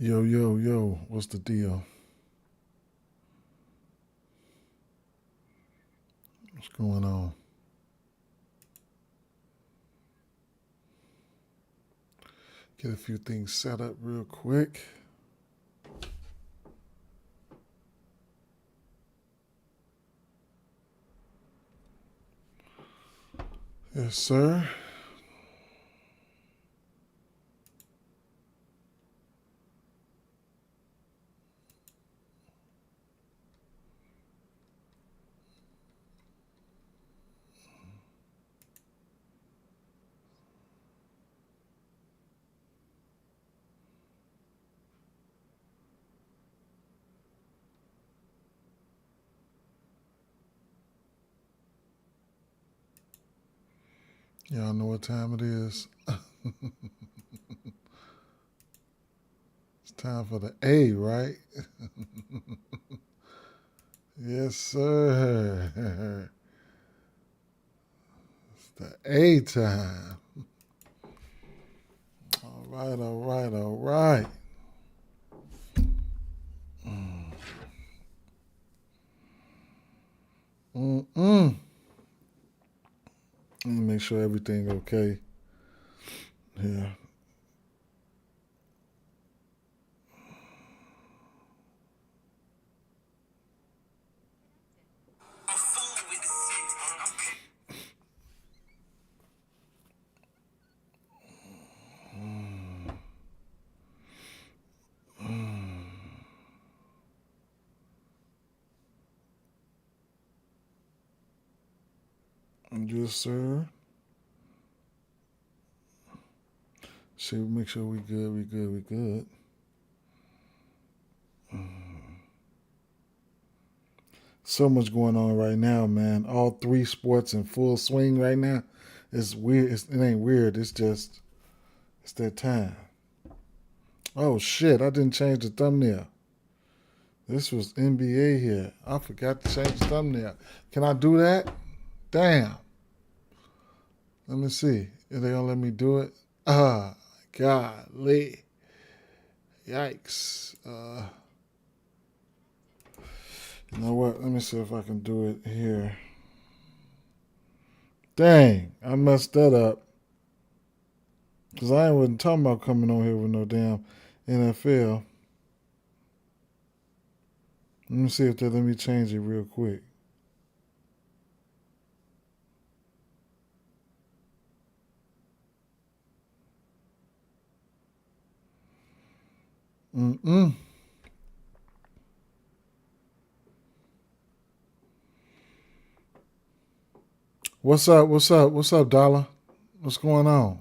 Yo, yo, yo, what's the deal? What's going on? Get a few things set up real quick. Yes, sir. Y'all know what time it is. It's time for the A, right? Yes, sir. It's the A time. All right, all right, all right. Mm-mm. Let me make sure everything okay. Yeah. Yes, sir. Should make sure we good, we good, we good. So much going on right now, man. All three sports in full swing right now. It's weird. It ain't weird. It's that time. Oh shit! I didn't change the thumbnail. This was NBA here. I forgot to change the thumbnail. Can I do that? Damn. Let me see. If they gonna let me do it? Golly. Yikes. You know what? Let me see if I can do it here. Dang, I messed that up. Cause I wasn't talking about coming on here with no damn NFL. Let me see if they let me change it real quick. Mm-mm. What's up? What's up? What's up, Dollar? What's going on?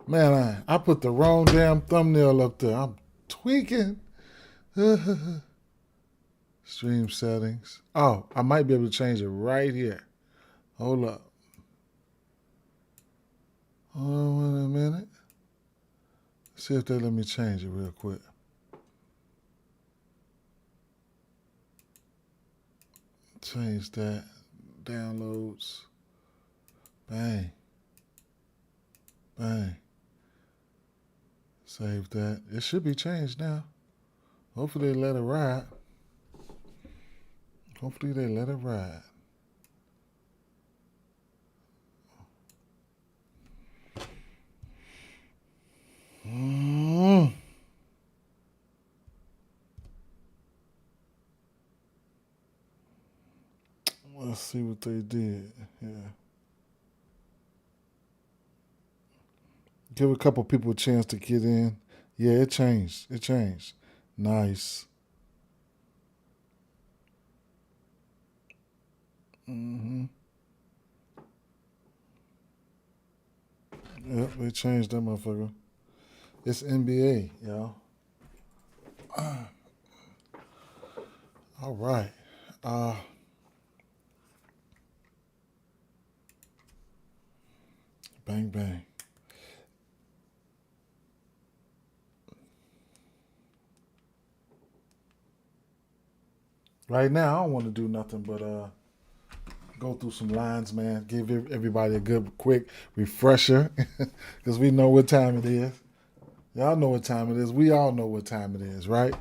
Man, I put the wrong damn thumbnail up there. I'm tweaking. Stream settings. Oh, I might be able to change it right here. Hold up. Hold on a minute. See if they let me change it real quick. Change that. Downloads. Bang. Bang. Save that. It should be changed now. Hopefully they let it ride. Hopefully they let it ride. Mm. Let's see what they did. Yeah. Give a couple people a chance to get in. Yeah, it changed. It changed. Nice. Mm-hmm. Yep, they changed that motherfucker. It's NBA, y'all. All right. Uh, bang bang. Right now, I don't want to do nothing but go through some lines, man. Give everybody a good, quick refresher, because we know what time it is. Y'all know what time it is. We all know what time it is, right?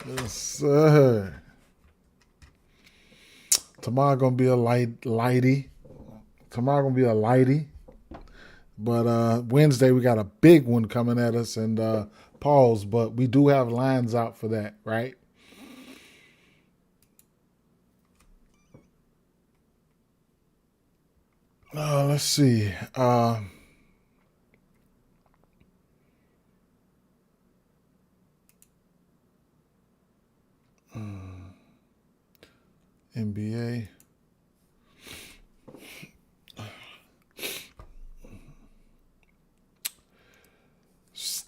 Yes, sir. Tomorrow gonna be a lighty. Tomorrow gonna be a lighty. But Wednesday we got a big one coming at us, and pause. But we do have lines out for that, right? Let's see. NBA.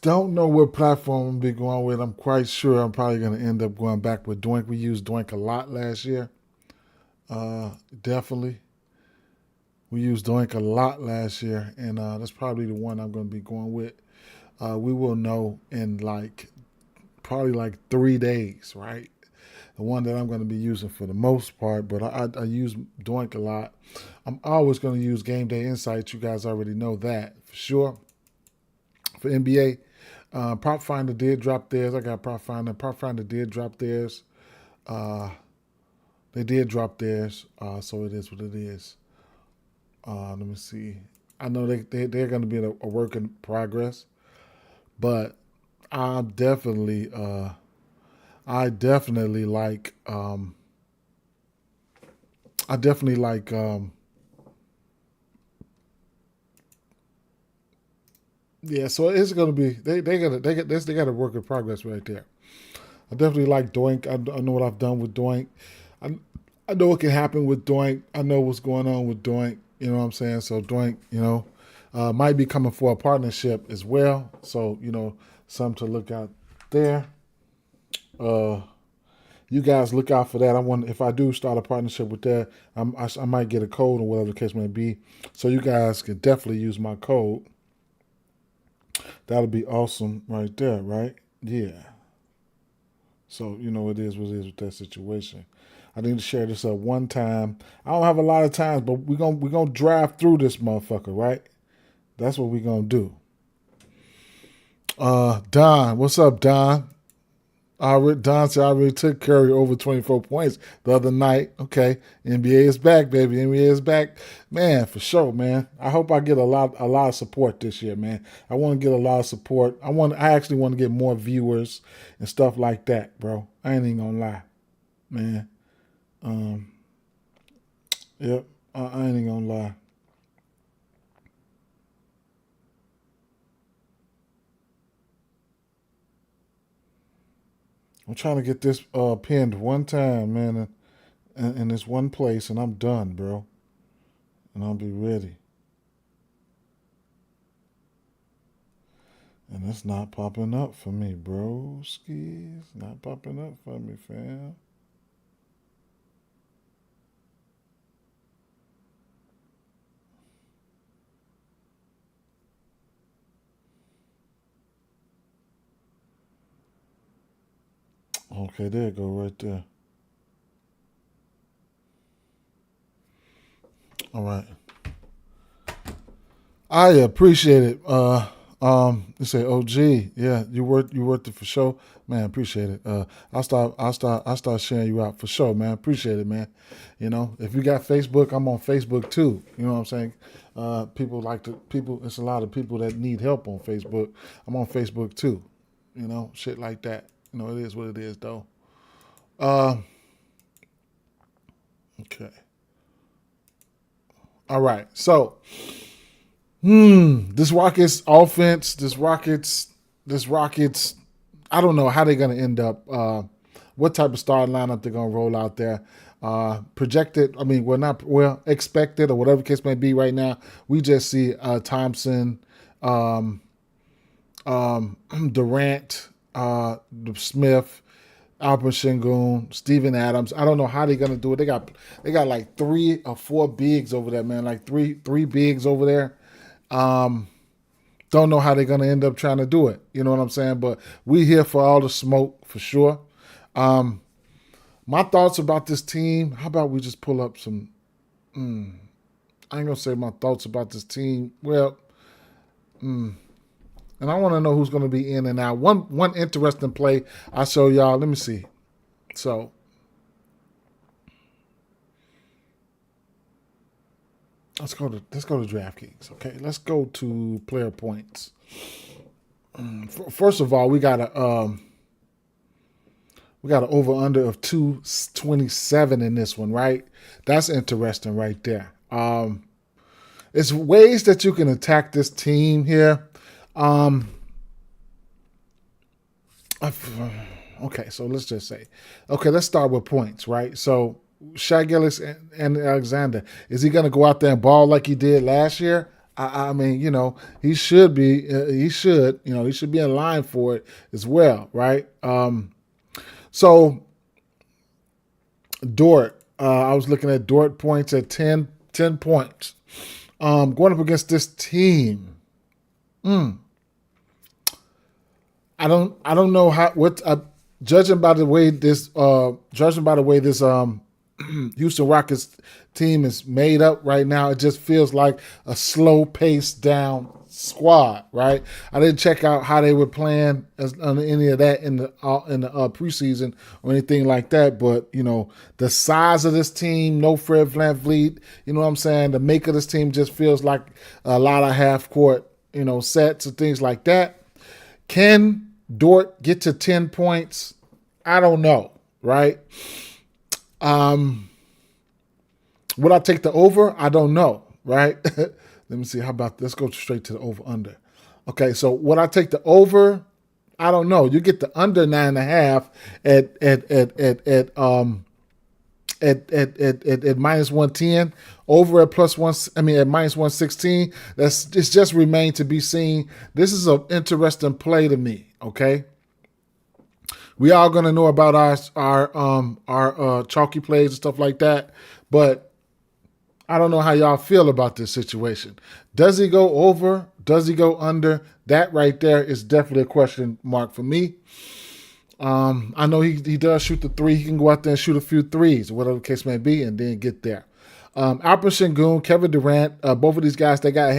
Don't know what platform I'm be going with. I'm quite sure I'm probably going to end up going back with Doink. We used Doink a lot last year. Definitely. We used Doink a lot last year, and that's probably the one I'm going to be going with. We will know in probably like 3 days, right? The one that I'm going to be using for the most part, but I use Doink a lot. I'm always going to use Game Day Insights. You guys already know that for sure. For NBA, Prop Finder did drop theirs. I got Prop Finder. Prop Finder did drop theirs. Uh, they did drop theirs, so it is what it is. Let me see. I know they're going to be a work in progress, but I definitely I definitely like I definitely like yeah. So it's going to be they got a work in progress right there. I definitely like Doink. I know what I've done with Doink. I, I know what can happen with Doink. I know what's going on with Doink. You know what I'm saying? So Doink, might be coming for a partnership as well. So something to look out there. Uh, you guys look out for that. I want if I do start a partnership with that, I might get a code or whatever the case may be. So you guys can definitely use my code. That'll be awesome right there, right? Yeah. So it is what it is with that situation. I need to share this up one time. I don't have a lot of times, but we're gonna drive through this motherfucker, right? That's what we're gonna do. Don, what's up, Don? Don said I already took Curry over 24 points the other night. Okay, NBA is back, baby. NBA is back, man, for sure, man. I hope I get a lot of support this year, man. I want to get a lot of support. I actually want to get more viewers and stuff like that, bro. I ain't even gonna lie, man. Um, yep, I ain't even gonna lie. I'm trying to get this pinned one time, man, in this one place, and I'm done, bro. And I'll be ready. And it's not popping up for me, bro. Skis not popping up for me, fam. Okay, there you go, right there. All right. I appreciate it. You say, "OG, yeah, you worth it for sure, man. Appreciate it. I start sharing you out for sure, man. Appreciate it, man. If you got Facebook, I'm on Facebook too. You know what I'm saying? People. It's a lot of people that need help on Facebook. I'm on Facebook too. Shit like that. It is what it is, though. Uh, okay. All right. So, this Rockets offense, this Rockets. I don't know how they're going to end up. What type of starting lineup they're going to roll out there. Projected. I mean, we're not expected or whatever the case may be right now. We just see Thompson, um, Durant, Smith, Alperen Sengun, Steven Adams. I don't know how they're gonna do it. They got like 3 or 4 bigs over there, man. Like three bigs over there. Um, don't know how they're gonna end up trying to do it. You know what I'm saying? But we here for all the smoke for sure. Um, my thoughts about this team. How about we just pull up some? I ain't gonna say my thoughts about this team. Well, And I want to know who's going to be in and out. One interesting play I show y'all. Let me see. So let's go to DraftKings. Okay, let's go to player points. First of all, we got an over under of 227 in this one, right? That's interesting right there. It's ways that you can attack this team here. Okay, so let's just say, let's start with points, right? So Shai Gilgeous and Alexander, is he going to go out there and ball like he did last year? I mean, he should be. He should be in line for it as well, right? So Dort, I was looking at Dort points at 10 points. Going up against this team. I don't know judging by the way this Houston Rockets team is made up right now, it just feels like a slow paced down squad, right? I didn't check out how they were playing on any of that in the preseason or anything like that, but the size of this team, no Fred VanVleet, you know what I'm saying? The make of this team just feels like a lot of half court, sets and things like that. Can Dort get to 10 points? I don't know, right? Would I take the over? I don't know, right? Let me see. How about, let's go straight to the over under. Okay, so would I take the over? I don't know. You get the under 9.5 at minus 110, over at plus one. I mean at minus 116. It's just remained to be seen. This is an interesting play to me. Okay, we are going to know about our chalky plays and stuff like that, but I don't know how y'all feel about this situation. Does he go over? Does he go under? That right there is definitely a question mark for me. I know he does shoot the three. He can go out there and shoot a few threes, whatever the case may be, and then get there. Alperen Sengun, Kevin Durant, both of these guys, they got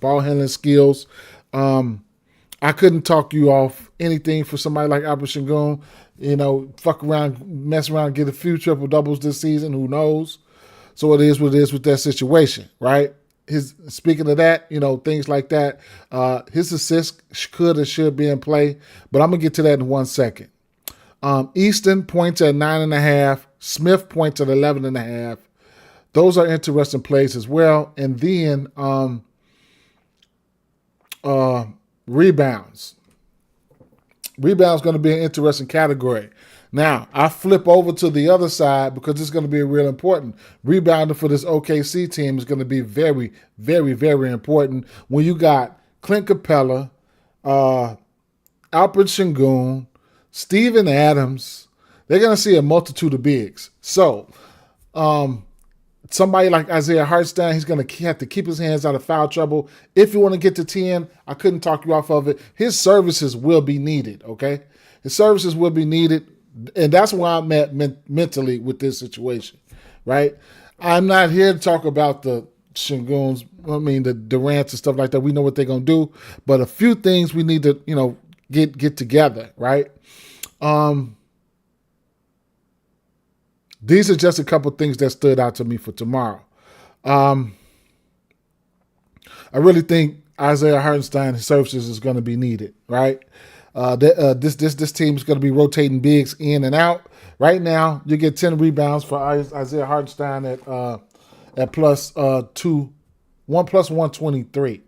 ball handling skills. I couldn't talk you off anything for somebody like Alperen Sengun. Fuck around, mess around, get a few triple doubles this season. Who knows? So it is what it is with that situation, right? Speaking of that, things like that, his assists could and should be in play, but I'm gonna get to that in 1 second. Easton points at 9.5. Smith points at 11.5. Those are interesting plays as well. And then rebounds. Rebounds going to be an interesting category. Now, I flip over to the other side because it's going to be real important. Rebounding for this OKC team is going to be very, very, very important when you got Clint Capella, Alfred Sengun, Steven Adams. They're going to see a multitude of bigs. So, somebody like Isaiah Hartenstein, he's going to have to keep his hands out of foul trouble. If you want to get to 10, I couldn't talk you off of it. His services will be needed, okay? His services will be needed, and that's where I'm at mentally with this situation, right? I'm not here to talk about the Senguns, the Durants and stuff like that. We know what they're going to do, but a few things we need to, get together, right? These are just a couple things that stood out to me for tomorrow. I really think Isaiah Hartenstein's services is going to be needed, right? This team is going to be rotating bigs in and out. Right now, you get 10 rebounds for Isaiah Hartenstein at plus 123.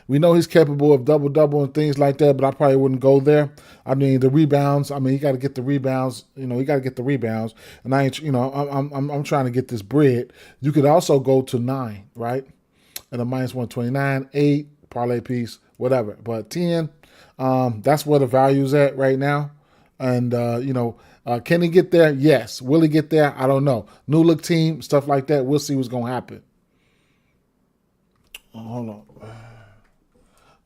We know he's capable of double and things like that, but I probably wouldn't go there. I mean, the rebounds. He got to get the rebounds. He got to get the rebounds. And I ain't. I'm trying to get this bread. You could also go to 9, right? At a minus 129, 8 parlay piece, whatever. But 10, that's where the value's at right now. And can he get there? Yes. Will he get there? I don't know. New look team, stuff like that. We'll see what's gonna happen. Hold on.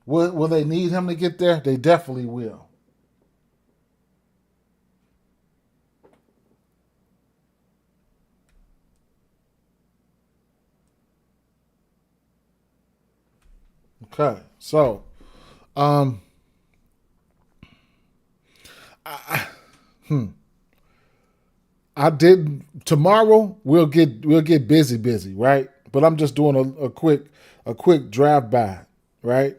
Will they need him to get there? They definitely will. Okay, so Um, I did tomorrow. We'll get busy, right? But I'm just doing a quick drive by, right?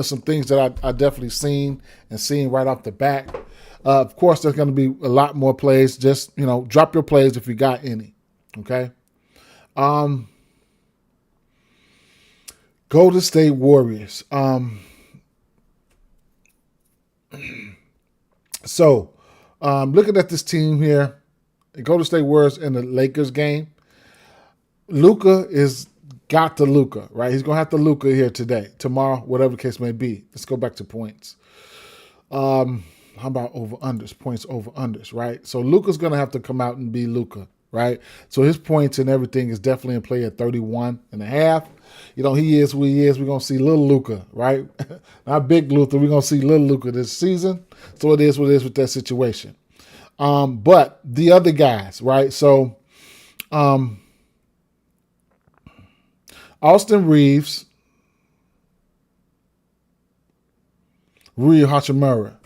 Some things that I definitely seen right off the bat. Of course, there's going to be a lot more plays. Just drop your plays if you got any. Okay. Golden State Warriors. So, looking at this team here, Golden State Warriors in the Lakers game. Luka is got to Luka, right? He's gonna have to Luka here today, tomorrow, whatever the case may be. Let's go back to points. How about over unders? Points over unders, right? So Luka's gonna have to come out and be Luka, right? So his points and everything is definitely in play at 31.5. He is who he is. We're gonna see little Luka, right? Not big Luka. We're gonna see little Luka this season. So it is what it is with that situation. But the other guys, right? So Austin Reeves, Rui Hachimura.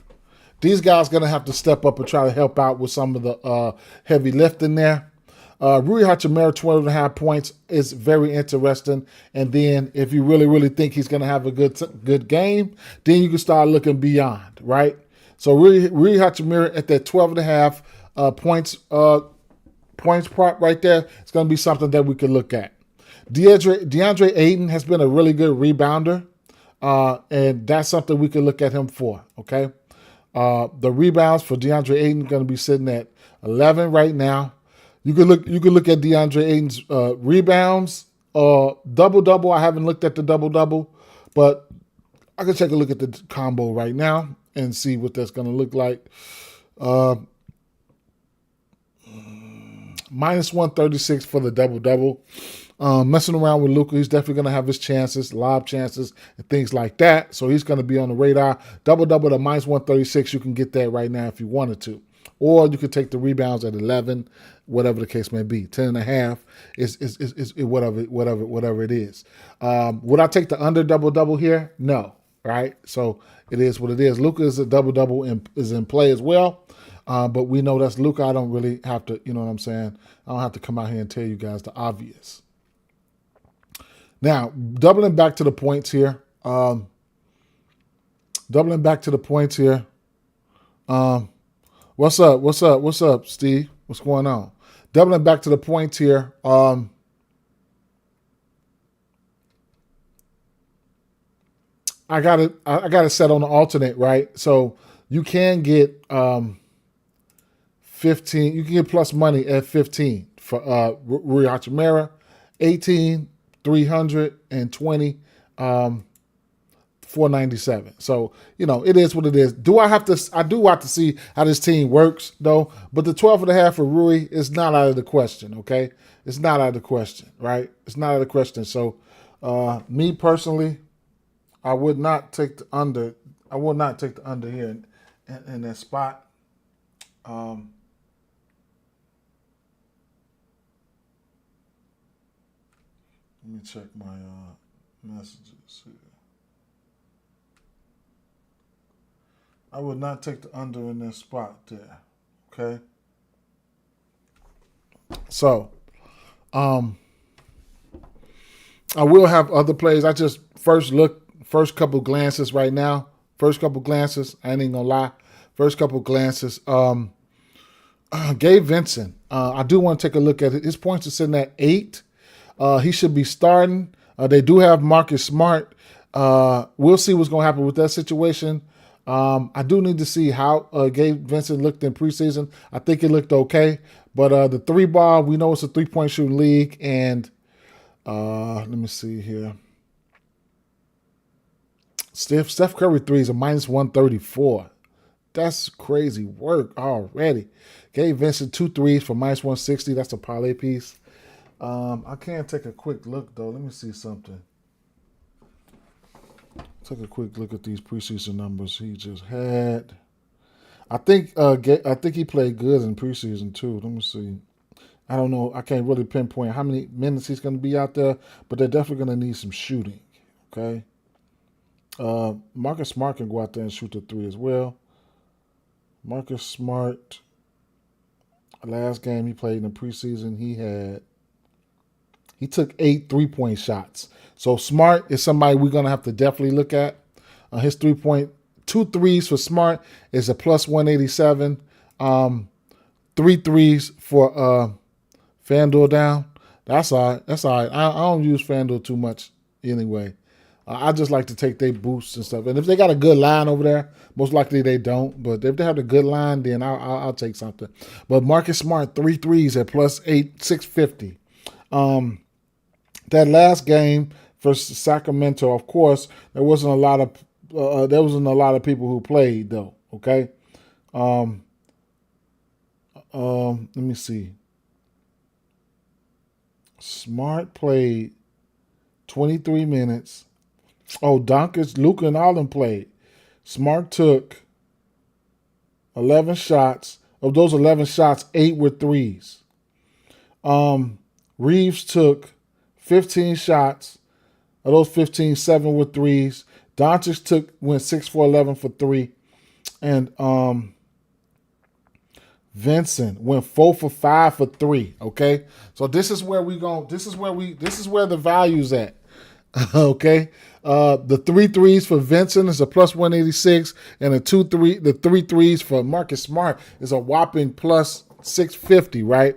These guys going to have to step up and try to help out with some of the heavy lifting there. Rui Hachimura, 12.5 points is very interesting. And then if you really think he's going to have a good game, then you can start looking beyond, right? So Rui Hachimura at that 12.5 points prop right there, it's going to be something that we could look at. DeAndre Ayton has been a really good rebounder, and that's something we could look at him for, okay? The rebounds for DeAndre Ayton going to be sitting at 11 right now. You could look at DeAndre Ayton's rebounds, double-double. I haven't looked at the double-double, but I can take a look at the combo right now and see what that's going to look like. Minus 136 for the double-double. Messing around with Luka, he's definitely going to have his chances, lob chances, and things like that. So he's going to be on the radar. Double-double to minus 136, you can get that right now if you wanted to. Or you could take the rebounds at 11, whatever the case may be. 10.5 is whatever it is. Would I take the under double-double here? No, right? So it is what it is. Luka is a double-double is in play as well. But we know that's Luka. I don't really have to, you know what I'm saying? I don't have to come out here and tell you guys the obvious. Now, doubling back to the points here. What's up, Steve? What's going on? Doubling back to the points here. I got it set on the alternate, right? So you can get 15. You can get plus money at 15 for Rui Hachimura, 18. 320, 497. So, it is what it is. I do have to see how this team works, though. But the 12.5 for Rui is not out of the question, okay? It's not out of the question, right? It's not out of the question. So, me personally, I would not take the under. I will not take the under here in that spot. Let me check my messages here. I would not take the under in that spot there. Okay. So, I will have other plays. I just first couple glances right now. First couple glances. I ain't gonna lie. First couple glances. Gabe Vincent. I do want to take a look at it. His points are sitting at 8. He should be starting. They do have Marcus Smart. We'll see what's going to happen with that situation. I do need to see how Gabe Vincent looked in preseason. I think it looked okay. But the 3-ball, we know it's a 3-point shooting league. And let me see here. Steph Curry 3 is a minus 134. That's crazy work already. Gabe Vincent 2 threes for minus 160. That's a parlay piece. I can take a quick look, though. Let me see something. Take a quick look at these preseason numbers he just had. I think he played good in preseason, too. Let me see. I don't know. I can't really pinpoint how many minutes he's going to be out there, but they're definitely going to need some shooting, okay? Marcus Smart can go out there and shoot the three as well. Marcus Smart, last game he played in the preseason, he took 8 3-point shots. So Smart is somebody we're gonna have to definitely look at. His 3-point, 2 threes for Smart is a plus 187. 3 threes for FanDuel down. That's all right. That's all right. I don't use FanDuel too much anyway. I just like to take their boosts and stuff. And if they got a good line over there, most likely they don't. But if they have a good line, then I'll take something. But Marcus Smart, 3 threes at plus 650. That last game for Sacramento, of course, there wasn't a lot of people who played though. Okay. Let me see. Smart played 23 minutes. Oh, Doncic, Luka, and all them played. Smart took 11 shots. Of those 11 shots, 8 were threes. Reeves took 15 shots. Of those 15, 7 were threes. Doncic went 6 for 11 for 3. And Vincent went 4 for 5 for 3. Okay, so this is where we go. This is where the value's at. Okay, the 3 threes for Vincent is a plus 186, and the 3 threes for Marcus Smart is a whopping plus 650. Right.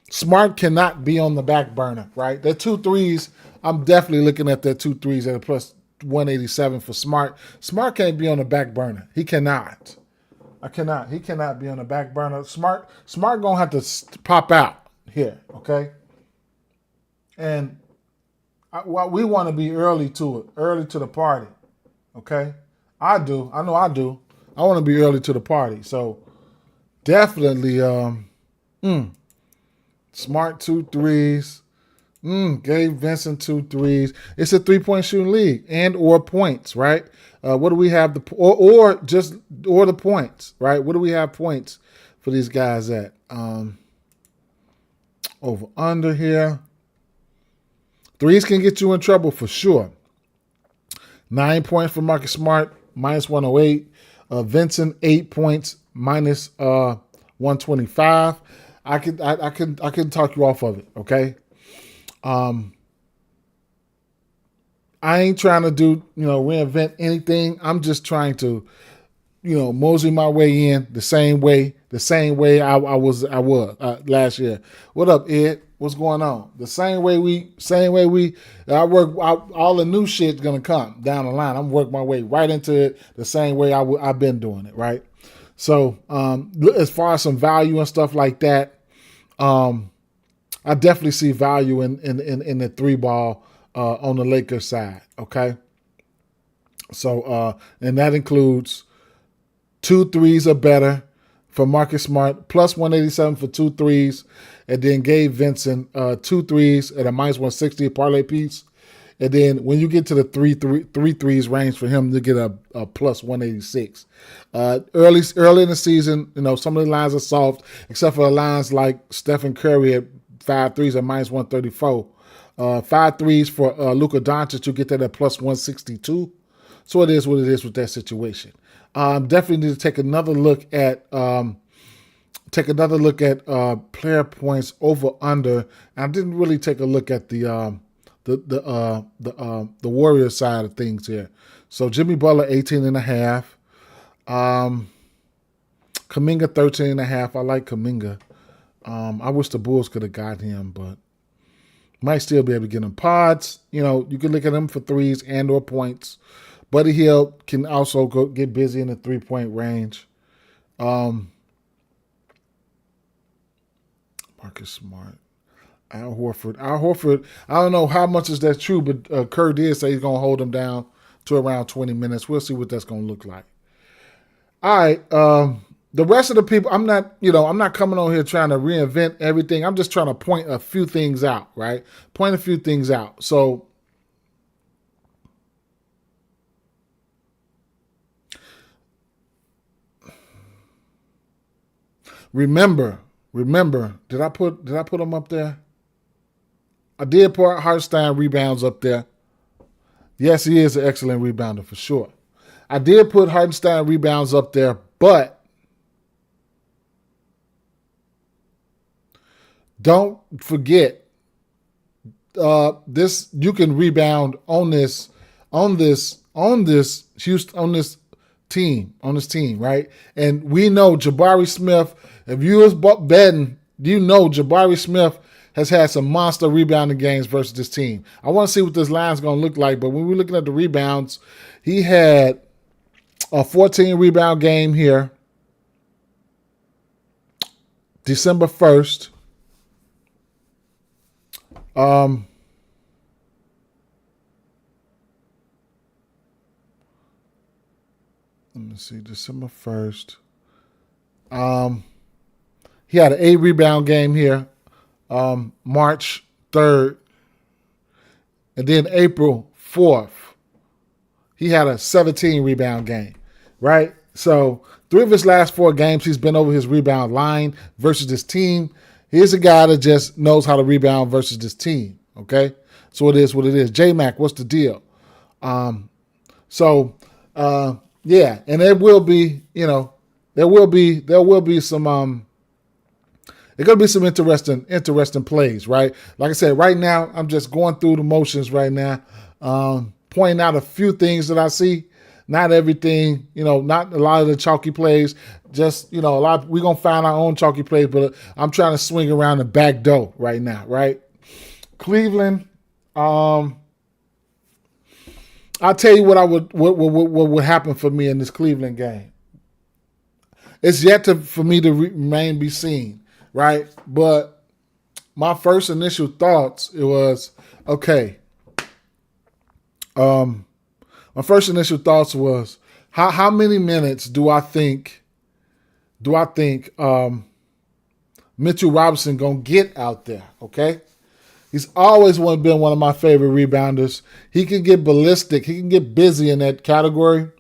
Smart cannot be on the back burner. Right. The 2 threes, I'm definitely looking at that 2 threes at a plus 187 for Smart. Smart can't be on the back burner. He cannot. He cannot be on the back burner. Smart gonna have to pop out here, okay? And we want to be early to the party, okay? I do. I know I do. I want to be early to the party. So definitely, Smart 2 threes. Gave Vincent 2 threes. It's a 3-point shooting league and or points, right? What do we have or the points, right? What do we have points for these guys at? Over under here. Threes can get you in trouble for sure. 9 points for Marcus Smart, minus 108. Vincent, 8 points, minus 125. I can talk you off of it, okay? I ain't trying to reinvent anything. I'm just trying to, mosey my way in the same way I was last year. What up, Ed? What's going on? The same way I work out, all the new shit's gonna come down the line. I'm working my way right into it the same way I've been doing it, right? So as far as some value and stuff like that, I definitely see value in the 3-ball on the Lakers side. Okay, so and that includes 2 threes or better for Marcus Smart, plus 187 for 2 threes, and then gave Vincent 2 threes at a minus 160 parlay piece. And then when you get to the three threes range for him, you get a plus 186. Early in the season, some of the lines are soft, except for the lines like Stephen Curry at 5 threes at minus 134. 5 threes for Luka Doncic, you get that at plus 162. So it is what it is with that situation. Definitely need to take another look at player points over under. I didn't really take a look at the Warriors side of things here. So Jimmy Butler 18.5. Kuminga 13.5. I like Kuminga. I wish the Bulls could have got him, but might still be able to get him. Pods, you can look at him for threes and or points. Buddy Hield can also get busy in the 3-point range. Marcus Smart. Al Horford, I don't know how much is that true, but Kerr did say he's going to hold him down to around 20 minutes. We'll see what that's going to look like. All right. The rest of the people, I'm not coming on here trying to reinvent everything. I'm just trying to point a few things out, right? Point a few things out. So remember, did I put them up there? I did put Hartenstein rebounds up there. Yes, he is an excellent rebounder for sure. I did put Hartenstein rebounds up there, but don't forget this. You can rebound on this Houston on this team, right? And we know Jabari Smith. If you was betting, you know Jabari Smith has had some monster rebounding games versus this team. I want to see what this line's going to look like, but when we're looking at the rebounds, he had a 14 rebound game here, December 1st. Let me see, December 1st. He had an 8 rebound game here, March 3rd. And then April 4th, he had a 17 rebound game, right? So 3 of his last 4 games, he's been over his rebound line versus this team. He's a guy that just knows how to rebound versus this team, okay? So it is what it is. J-Mac, what's the deal? Yeah, and there will be, there will be some there's going to be some interesting plays, right? Like I said, right now, I'm just going through the motions right now, pointing out a few things that I see. Not everything, not a lot of the chalky plays. Just, a lot. We're going to find our own chalky plays, but I'm trying to swing around the back door right now, right? Cleveland, I'll tell you what would happen for me in this Cleveland game. It's yet for me to remain be seen. Right, but my first initial thoughts okay. My first initial thoughts was how many minutes do I think Mitchell Robinson gonna get out there? Okay, he's always been one of my favorite rebounders. He can get ballistic. He can get busy in that category.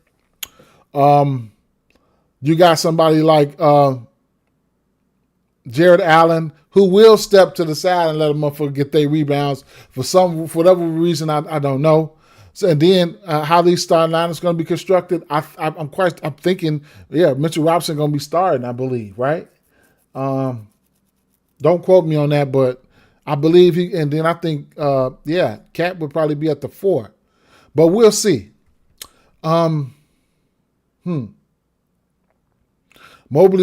You got somebody like Jared Allen, who will step to the side and let a motherfucker get their rebounds for whatever reason I don't know. So and then how these starting lineups going to be constructed, I'm thinking, Mitchell Robinson going to be starting, I believe, right? Don't quote me on that, but I believe he. And then I think, Cat would probably be at the 4, but we'll see. Mobley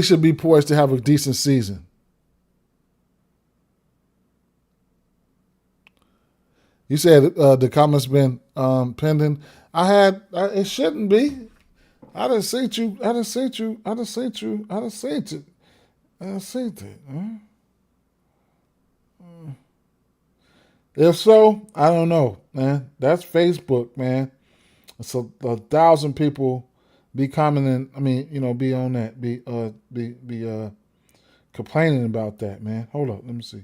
should be poised to have a decent season. You said the comments been pending. It shouldn't be. I done seen you. If so, I don't know, man. That's Facebook, man. So 1,000 people be commenting. I mean, be on that. Be complaining about that, man. Hold up, let me see.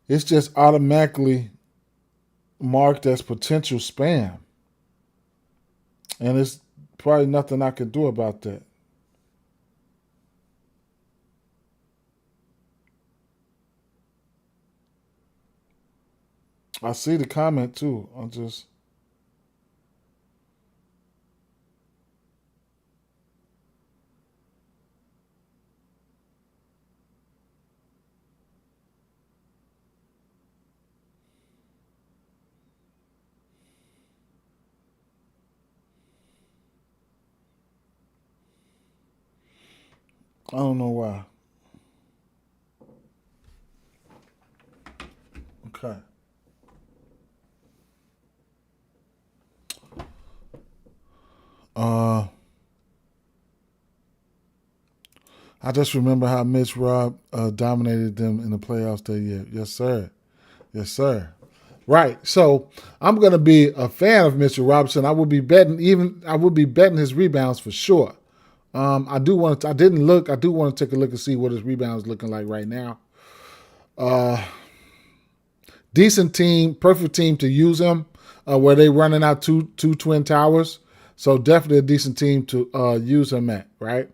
It's just automatically marked as potential spam. And it's probably nothing I can do about that. I see the comment too. I don't know why. Okay. I just remember how Mitch Rob dominated them in the playoffs that year. Yes, sir. Yes, sir. Right. So I'm going to be a fan of Mitchell Robinson. I would be betting his rebounds for sure. I do want to take a look and see what his rebounds looking like right now. Decent team, perfect team to use him, where they running out two twin towers. So definitely a decent team to use him at, right?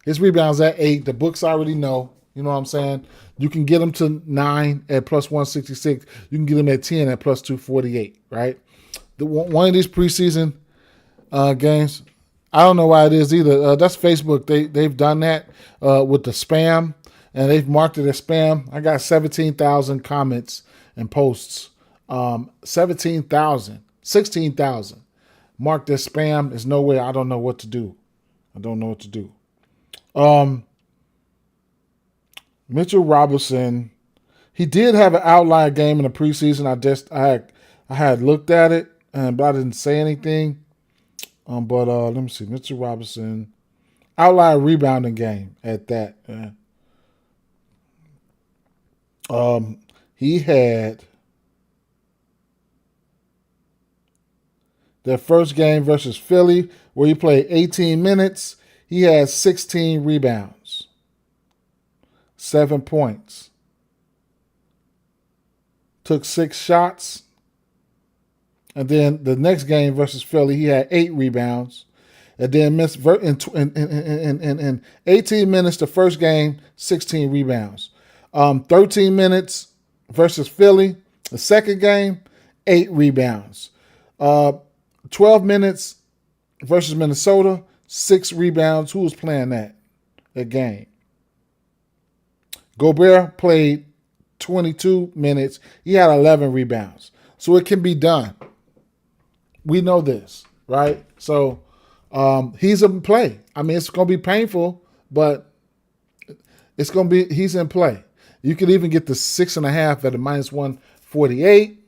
His rebounds at 8. The books already know. You know what I'm saying? You can get him to 9 at plus 166. You can get him at 10 at plus 248, right? One of these preseason games, I don't know why it is either. That's Facebook. They've done that with the spam, and they've marked it as spam. I got 17,000 comments and posts. 17,000, 16,000 marked as spam. There's no way. I don't know what to do. Mitchell Robinson, he did have an outlier game in the preseason. I had looked at it, but I didn't say anything. But let me see. Mitchell Robinson, outlier rebounding game at that. He had their first game versus Philly, where he played 18 minutes. He had 16 rebounds, 7 points, took 6 shots. And then the next game versus Philly, he had 8 rebounds. And then missed in 18 minutes the first game, 16 rebounds. 13 minutes versus Philly, the second game, 8 rebounds. 12 minutes versus Minnesota, 6 rebounds. Who was playing that game? Gobert played 22 minutes. He had 11 rebounds. So it can be done. We know this, right? So he's in play. I mean, it's going to be painful, but he's in play. You could even get the 6.5 at a minus 148.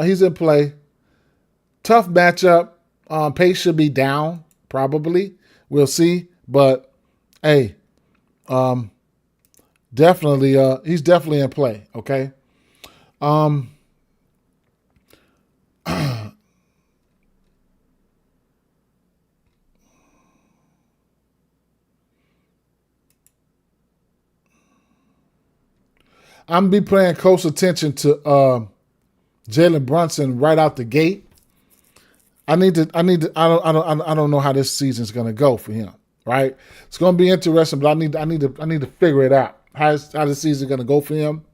He's in play. Tough matchup. Pace should be down, probably. We'll see. But, hey, definitely, he's definitely in play, okay? I'm gonna be paying close attention to Jalen Brunson right out the gate. I don't know how this season's gonna go for him. Right? It's gonna be interesting, but I need to figure it out. How the season gonna go for him?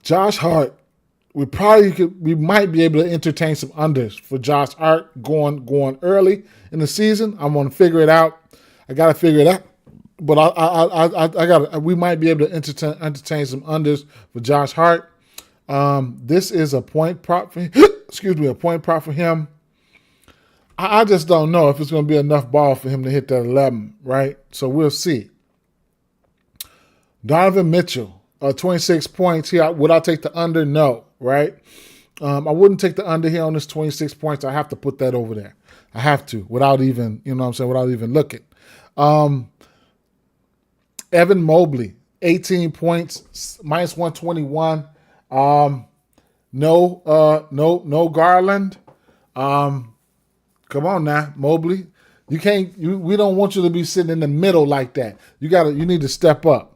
Josh Hart, we might be able to entertain some unders for Josh Hart going early in the season. I'm gonna figure it out. I gotta figure it out. But we might be able to entertain some unders for Josh Hart. This is a point prop for him. A point prop for him. I just don't know if it's going to be enough ball for him to hit that 11, right? So we'll see. Donovan Mitchell, 26 points here. Would I take the under? No, right? I wouldn't take the under here on this 26 points. I have to put that over there. I have to without even looking. Evan Mobley, 18 points, minus 121. No Garland. Come on now, Mobley. You can't. We don't want you to be sitting in the middle like that. You need to step up.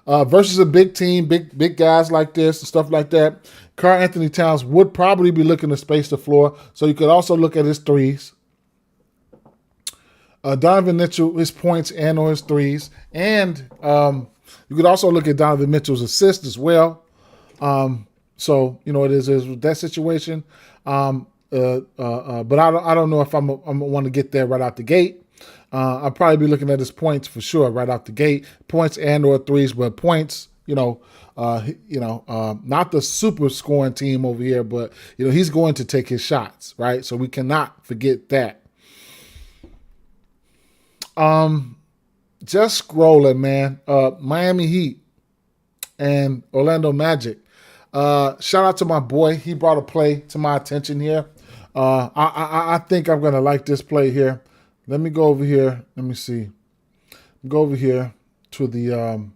Versus a big team, big guys like this and stuff like that. Karl Anthony Towns would probably be looking to space the floor, so you could also look at his threes. Donovan Mitchell, his points and or his threes. And you could also look at Donovan Mitchell's assists as well. So, it is with that situation. But I don't know if I'm want to get there right out the gate. I'll probably be looking at his points for sure right out the gate. Points and or threes, but points, not the super scoring team over here, but, he's going to take his shots, right? So we cannot forget that. Just scrolling, man. Miami Heat and Orlando Magic. Shout out to my boy. He brought a play to my attention here. I think I'm gonna like this play here. Let me go over here. Let me see. Go over here to the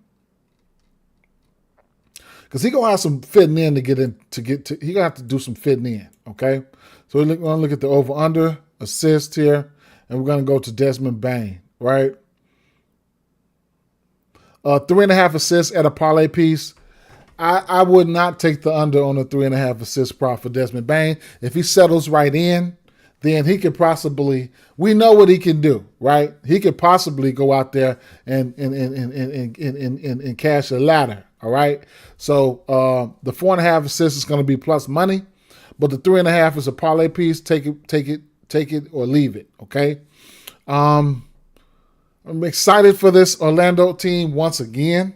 because he gonna have some fitting in to get in he gonna have to do some fitting in. Okay, so we're gonna look at the over under assist here, and we're gonna go to Desmond Bane. Right, 3.5 assists at a parlay piece. I would not take the under on a 3.5 assist prop for Desmond Bane. If he settles right in, then he could possibly, we know what he can do, right? He could possibly go out there and cash a ladder, all right? So the 4.5 assists is going to be plus money, but the 3.5 is a parlay piece. Take it, or leave it, okay? I'm excited for this Orlando team once again.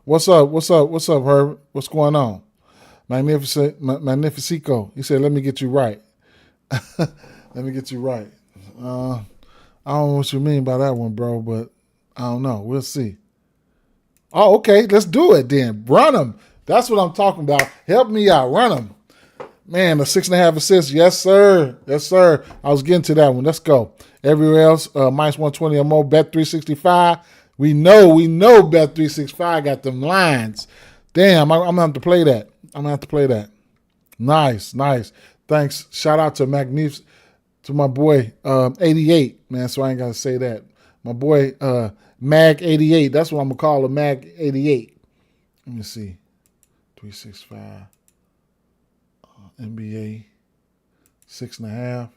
What's up, Herb? What's going on? Magnifico. He said, let me get you right. Let me get you right. I don't know what you mean by that one, bro, but I don't know. We'll see. Oh, okay. Let's do it then. Run them. That's what I'm talking about. Help me out. Run them. Man, the 6.5 assists. Yes, sir. Yes, sir. I was getting to that one. Let's go. Everywhere else, minus 120 or more. Bet 365. We know Bet 365 got them lines. Damn, I'm going to have to play that. Nice. Thanks. Shout out to to my boy 88, man, so I ain't got to say that. My boy Mag 88. That's what I'm going to call him, Mag 88. Let me see. 365. NBA 6.5.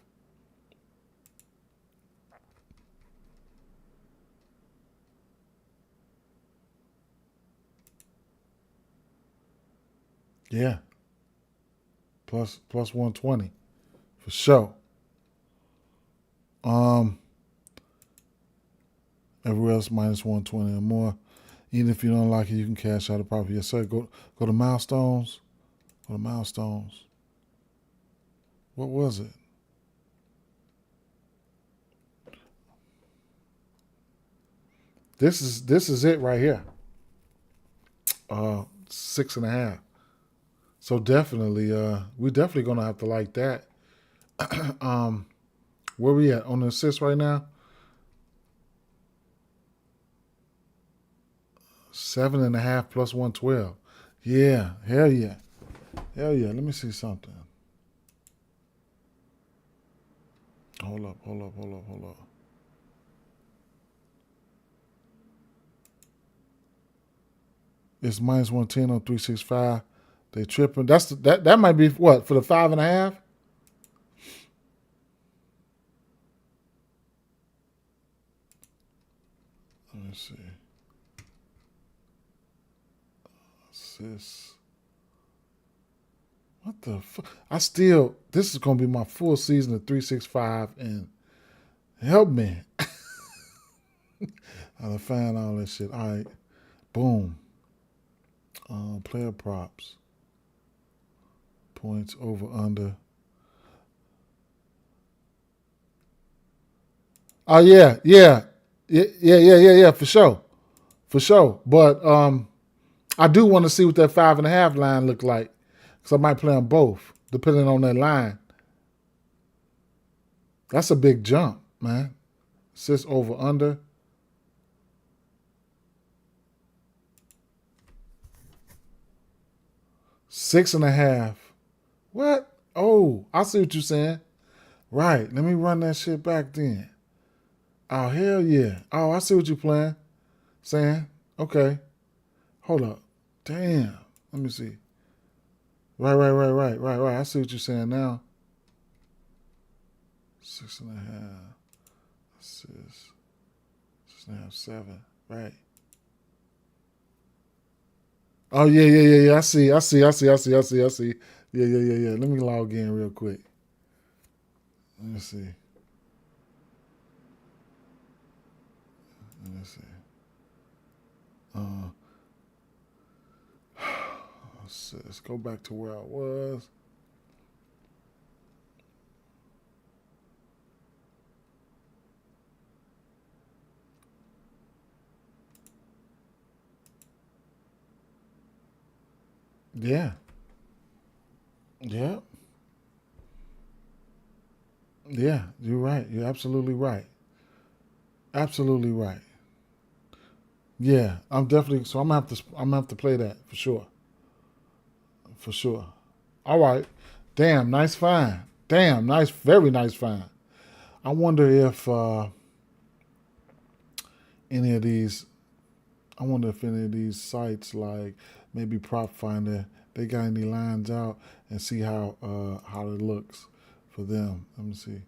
Yeah. Plus 120 for sure. Everywhere else minus 120 or more. Even if you don't like it, you can cash out a profit. Yes, sir. Go to milestones. What was it? This is it right here. 6.5. So definitely, we're definitely gonna have to like that. Where we at on the assist right now? 7.5 plus 112. Yeah, hell yeah. Let me see something. Hold up. It's minus 110 on 365. They tripping. That might be what for the 5.5. Let me see. Assists. What the fuck? This is gonna be my full season of 365, and help me. I'll find all that shit. All right, boom. Player props. Points over under. Oh yeah, for sure. But I do want to see what that 5.5 line look like, because I might play them both depending on that line. That's a big jump, man. Assist over under. Six and a half. What? Oh, I see what you're saying. Right. Let me run that shit back then. Oh, hell yeah. Oh, I see what you're saying. Okay. Hold up. Damn. Let me see. Right. I see what you're saying now. 6.5. Assists. 6.5, 7. Right. Oh yeah. I see. Yeah. Let me log in real quick. Let me see. Let's go back to where I was. Yeah. Yeah, you're right. You're absolutely right. Yeah, I'm definitely. So I'm gonna have to play that for sure. For sure. All right. Damn, nice find. Damn, nice, very nice find. I wonder if any of these. I wonder if any of these sites like maybe Prop Finder they got any lines out and see how it looks for them. Let me see.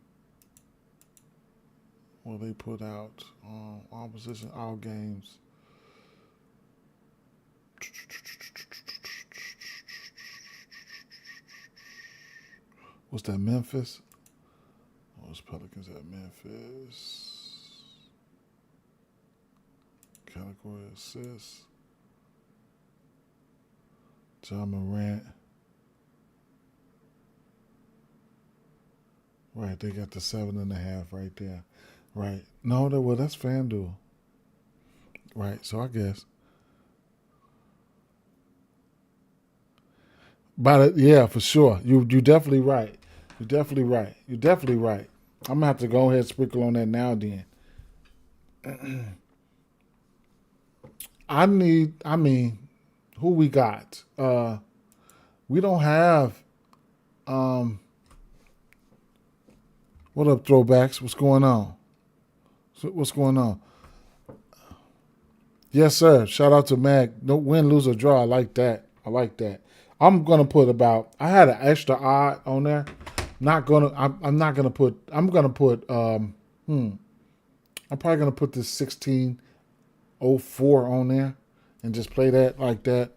Well, they put out all position, all games. What's that, Memphis? What's Pelicans at Memphis? Category assists. John Morant. Right, they got the 7.5 right there. Right. No, that's FanDuel. Right, so I guess. But yeah, for sure. You definitely right. You're definitely right. You're definitely right. I'm gonna have to go ahead and sprinkle on that now then. Who we got? We don't have what up, throwbacks? What's going on? What's going on? Yes, sir. Shout out to Mag. No win, lose, or draw. I like that. I'm gonna put about. I had an extra odd on there. I'm not gonna put. I'm gonna put. I'm probably gonna put this 1604 on there, and just play that like that.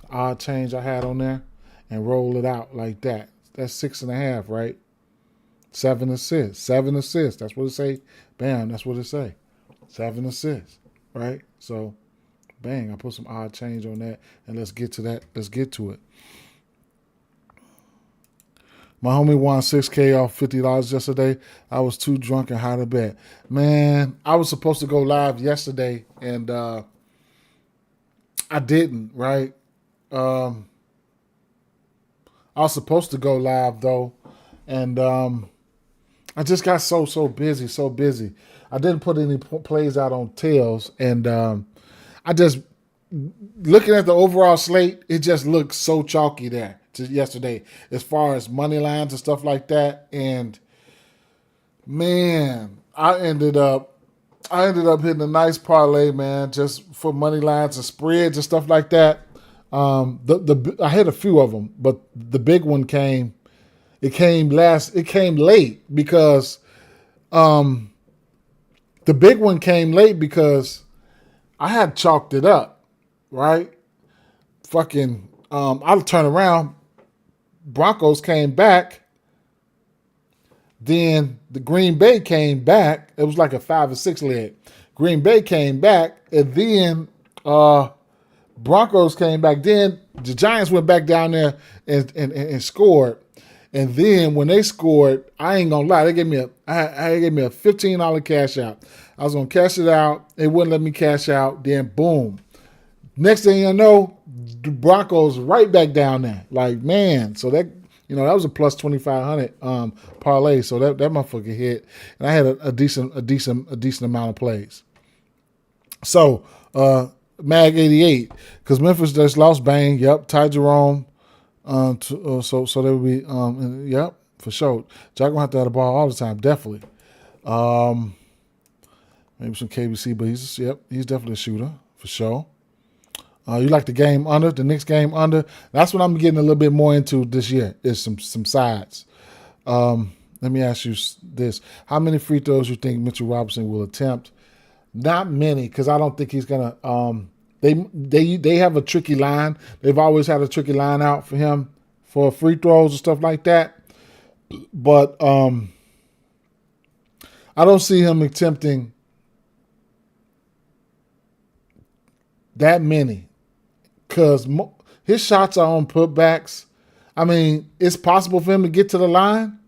Odd change I had on there, and roll it out like that. That's 6.5, right? 7 assists. That's what it say. Bam. That's what it say. 7 assists, right? So, bang. I put some odd change on that, and let's get to that. Let's get to it. My homie won $6K off $50 yesterday. I was too drunk and high to bet. Man, I was supposed to go live yesterday, and I didn't, right? I was supposed to go live, though, and I just got so busy. I didn't put any plays out on tails, and I just, looking at the overall slate, it just looked so chalky there yesterday as far as money lines and stuff like that. And man, I ended up hitting a nice parlay, man, just for money lines and spreads and stuff like that. I hit a few of them, but the big one came. It came late because the big one came late because I had chalked it up, right? Fucking, I'll turn around. Broncos came back. Then the Green Bay came back. It was like a 5 or 6 leg. Green Bay came back, and then Broncos came back. Then the Giants went back down there and scored. And then when they scored, I ain't gonna lie, they gave me a $15 cash out. I was gonna cash it out. They wouldn't let me cash out. Then boom. Next thing you know, the Broncos right back down there. Like, man, so that was a plus 2,500 parlay. So that motherfucker hit, and I had a decent amount of plays. So Mag 88, because Memphis just lost Bang. Yep, Ty Jerome. So they would be yep, for sure. Jack gonna have to have the ball all the time, definitely. Maybe some KBC, but he's definitely a shooter for sure. You like the game under, the Knicks game under? That's what I'm getting a little bit more into this year. Is some sides. Let me ask you this: how many free throws you think Mitchell Robinson will attempt? Not many, because I don't think he's gonna. They have a tricky line. They've always had a tricky line out for him for free throws and stuff like that. But I don't see him attempting that many, because his shots are on putbacks. I mean, it's possible for him to get to the line.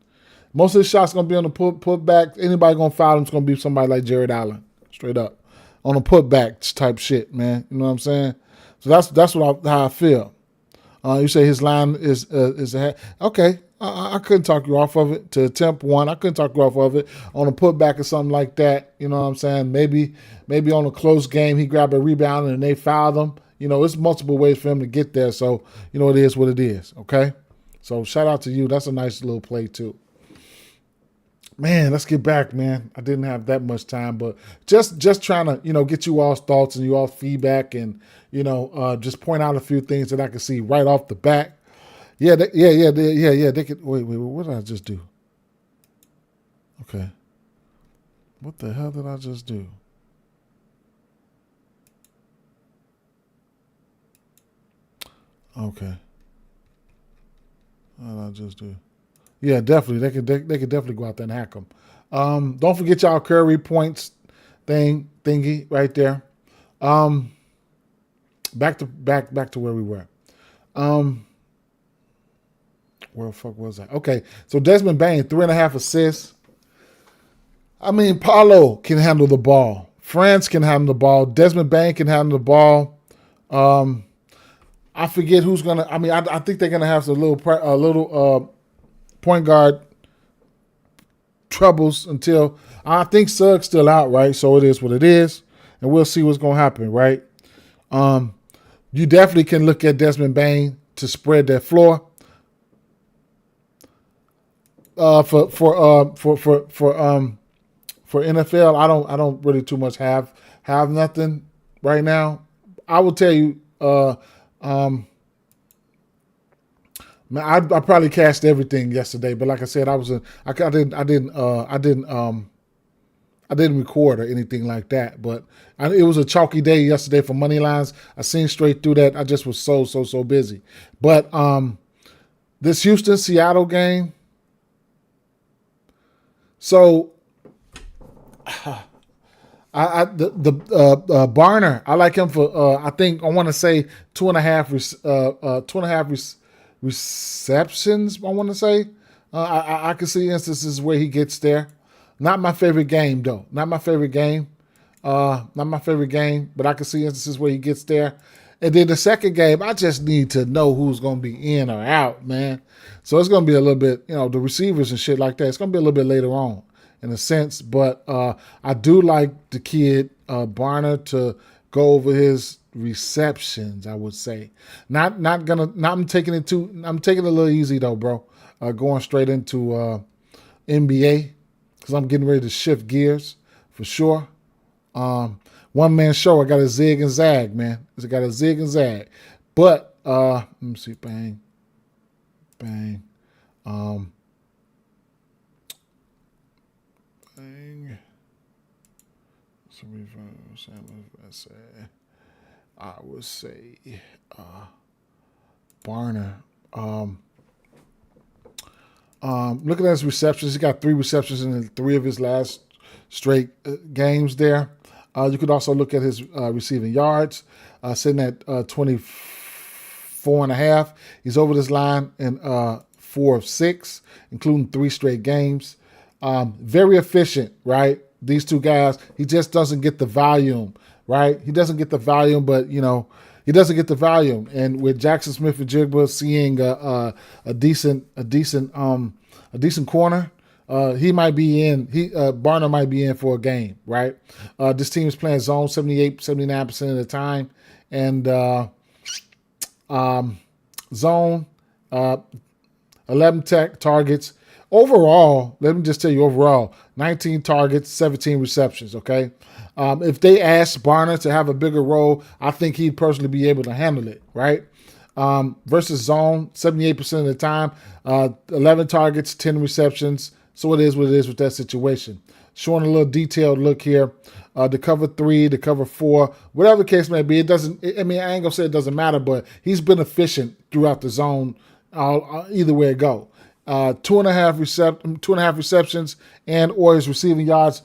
Most of his shots going to be on the putback. Anybody going to foul him is going to be somebody like Jared Allen, straight up. On a putback type shit, man. You know what I'm saying? So that's how I feel. You say his line is okay. I couldn't talk you off of it to attempt one. I couldn't talk you off of it on a putback or something like that. You know what I'm saying? Maybe on a close game he grabbed a rebound and they fouled him. You know, it's multiple ways for him to get there. So you know it is what it is. Okay. So shout out to you. That's a nice little play too. Man, let's get back, man. I didn't have that much time, but just trying to, get you all's thoughts and you all's feedback and, just point out a few things that I can see right off the bat. Yeah, yeah. They could wait. What did I just do? Okay. What the hell did I just do? Okay. What did I just do? Yeah, definitely. They could definitely go out there and hack them. Don't forget y'all Curry points thingy right there. Back to where we were. Where the fuck was I? Okay, so Desmond Bain, 3.5 assists. I mean, Paulo can handle the ball. France can handle the ball. Desmond Bain can handle the ball. I forget who's gonna. I mean, I think they're gonna have a little point guard troubles until I think Suggs still out, right? So it is what it is, and we'll see what's gonna happen, right? You definitely can look at Desmond Bain to spread that floor. For NFL, I don't really too much have nothing right now. I will tell you, man, I probably cashed everything yesterday, but like I said, I didn't record or anything like that. But it was a chalky day yesterday for money lines. I seen straight through that. I just was so busy. But this Houston Seattle game. So Barner, I like him for I think I want to say 2.5 receptions. I want to say I can see instances where he gets there. Not my favorite game though. Not my favorite game. But I can see instances where he gets there. And then the second game, I just need to know who's going to be in or out, man. So it's going to be a little bit, the receivers and shit like that. It's going to be a little bit later on in a sense. But I do like the kid, Barner, to go over his receptions, I would say. I'm taking it a little easy though, bro. Going straight into NBA because I'm getting ready to shift gears for sure. One man show. I got a zig and zag, man. I got a zig and zag. But let me see. Bang. Bang. Bang. I would say Barner. Looking at his receptions, he got 3 receptions in 3 of his last straight games there. You could also look at his receiving yards, sitting at 24.5. He's over this line in 4 of 6, including 3 straight games. Very efficient, right? These 2 guys, he just doesn't get the volume, right? He doesn't get the volume, but he doesn't get the volume. And with Jackson Smith and Jigba seeing a decent corner. He might be in. Barner might be in for a game, right? This team is playing zone 79% of the time, and zone 11 targets. Overall, let me just tell you, 19 targets, 17 receptions, okay? If they ask Barner to have a bigger role, I think he'd personally be able to handle it, right? Versus zone, 78% of the time, 11 targets, 10 receptions. So it is what it is with that situation. Showing a little detailed look here. The cover 3, the cover 4, whatever the case may be, I ain't gonna say it doesn't matter, but he's been efficient throughout the zone, either way it go. 2.5 receptions and or his receiving yards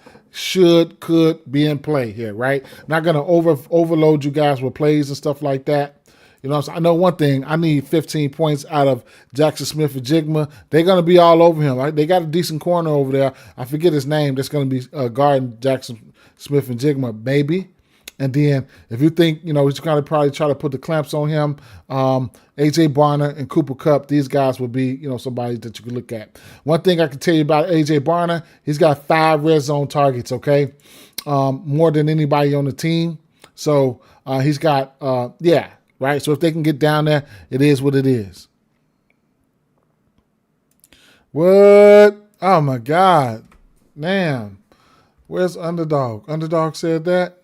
could be in play here, right? Not gonna overload you guys with plays and stuff like that. So I know one thing. I need 15 points out of Jackson Smith and Jigma. They're going to be all over him. Right? They got a decent corner over there. I forget his name. That's going to be guarding Jackson Smith and Jigma, maybe. And then if you think, he's going to probably try to put the clamps on him, A.J. Barner and Cooper Kupp, these guys will be, somebody that you can look at. One thing I can tell you about A.J. Barner, he's got 5 red zone targets, okay? More than anybody on the team. So he's got, right? So if they can get down there, it is what it is. What? Oh, my God. Damn. Where's Underdog? Underdog said that.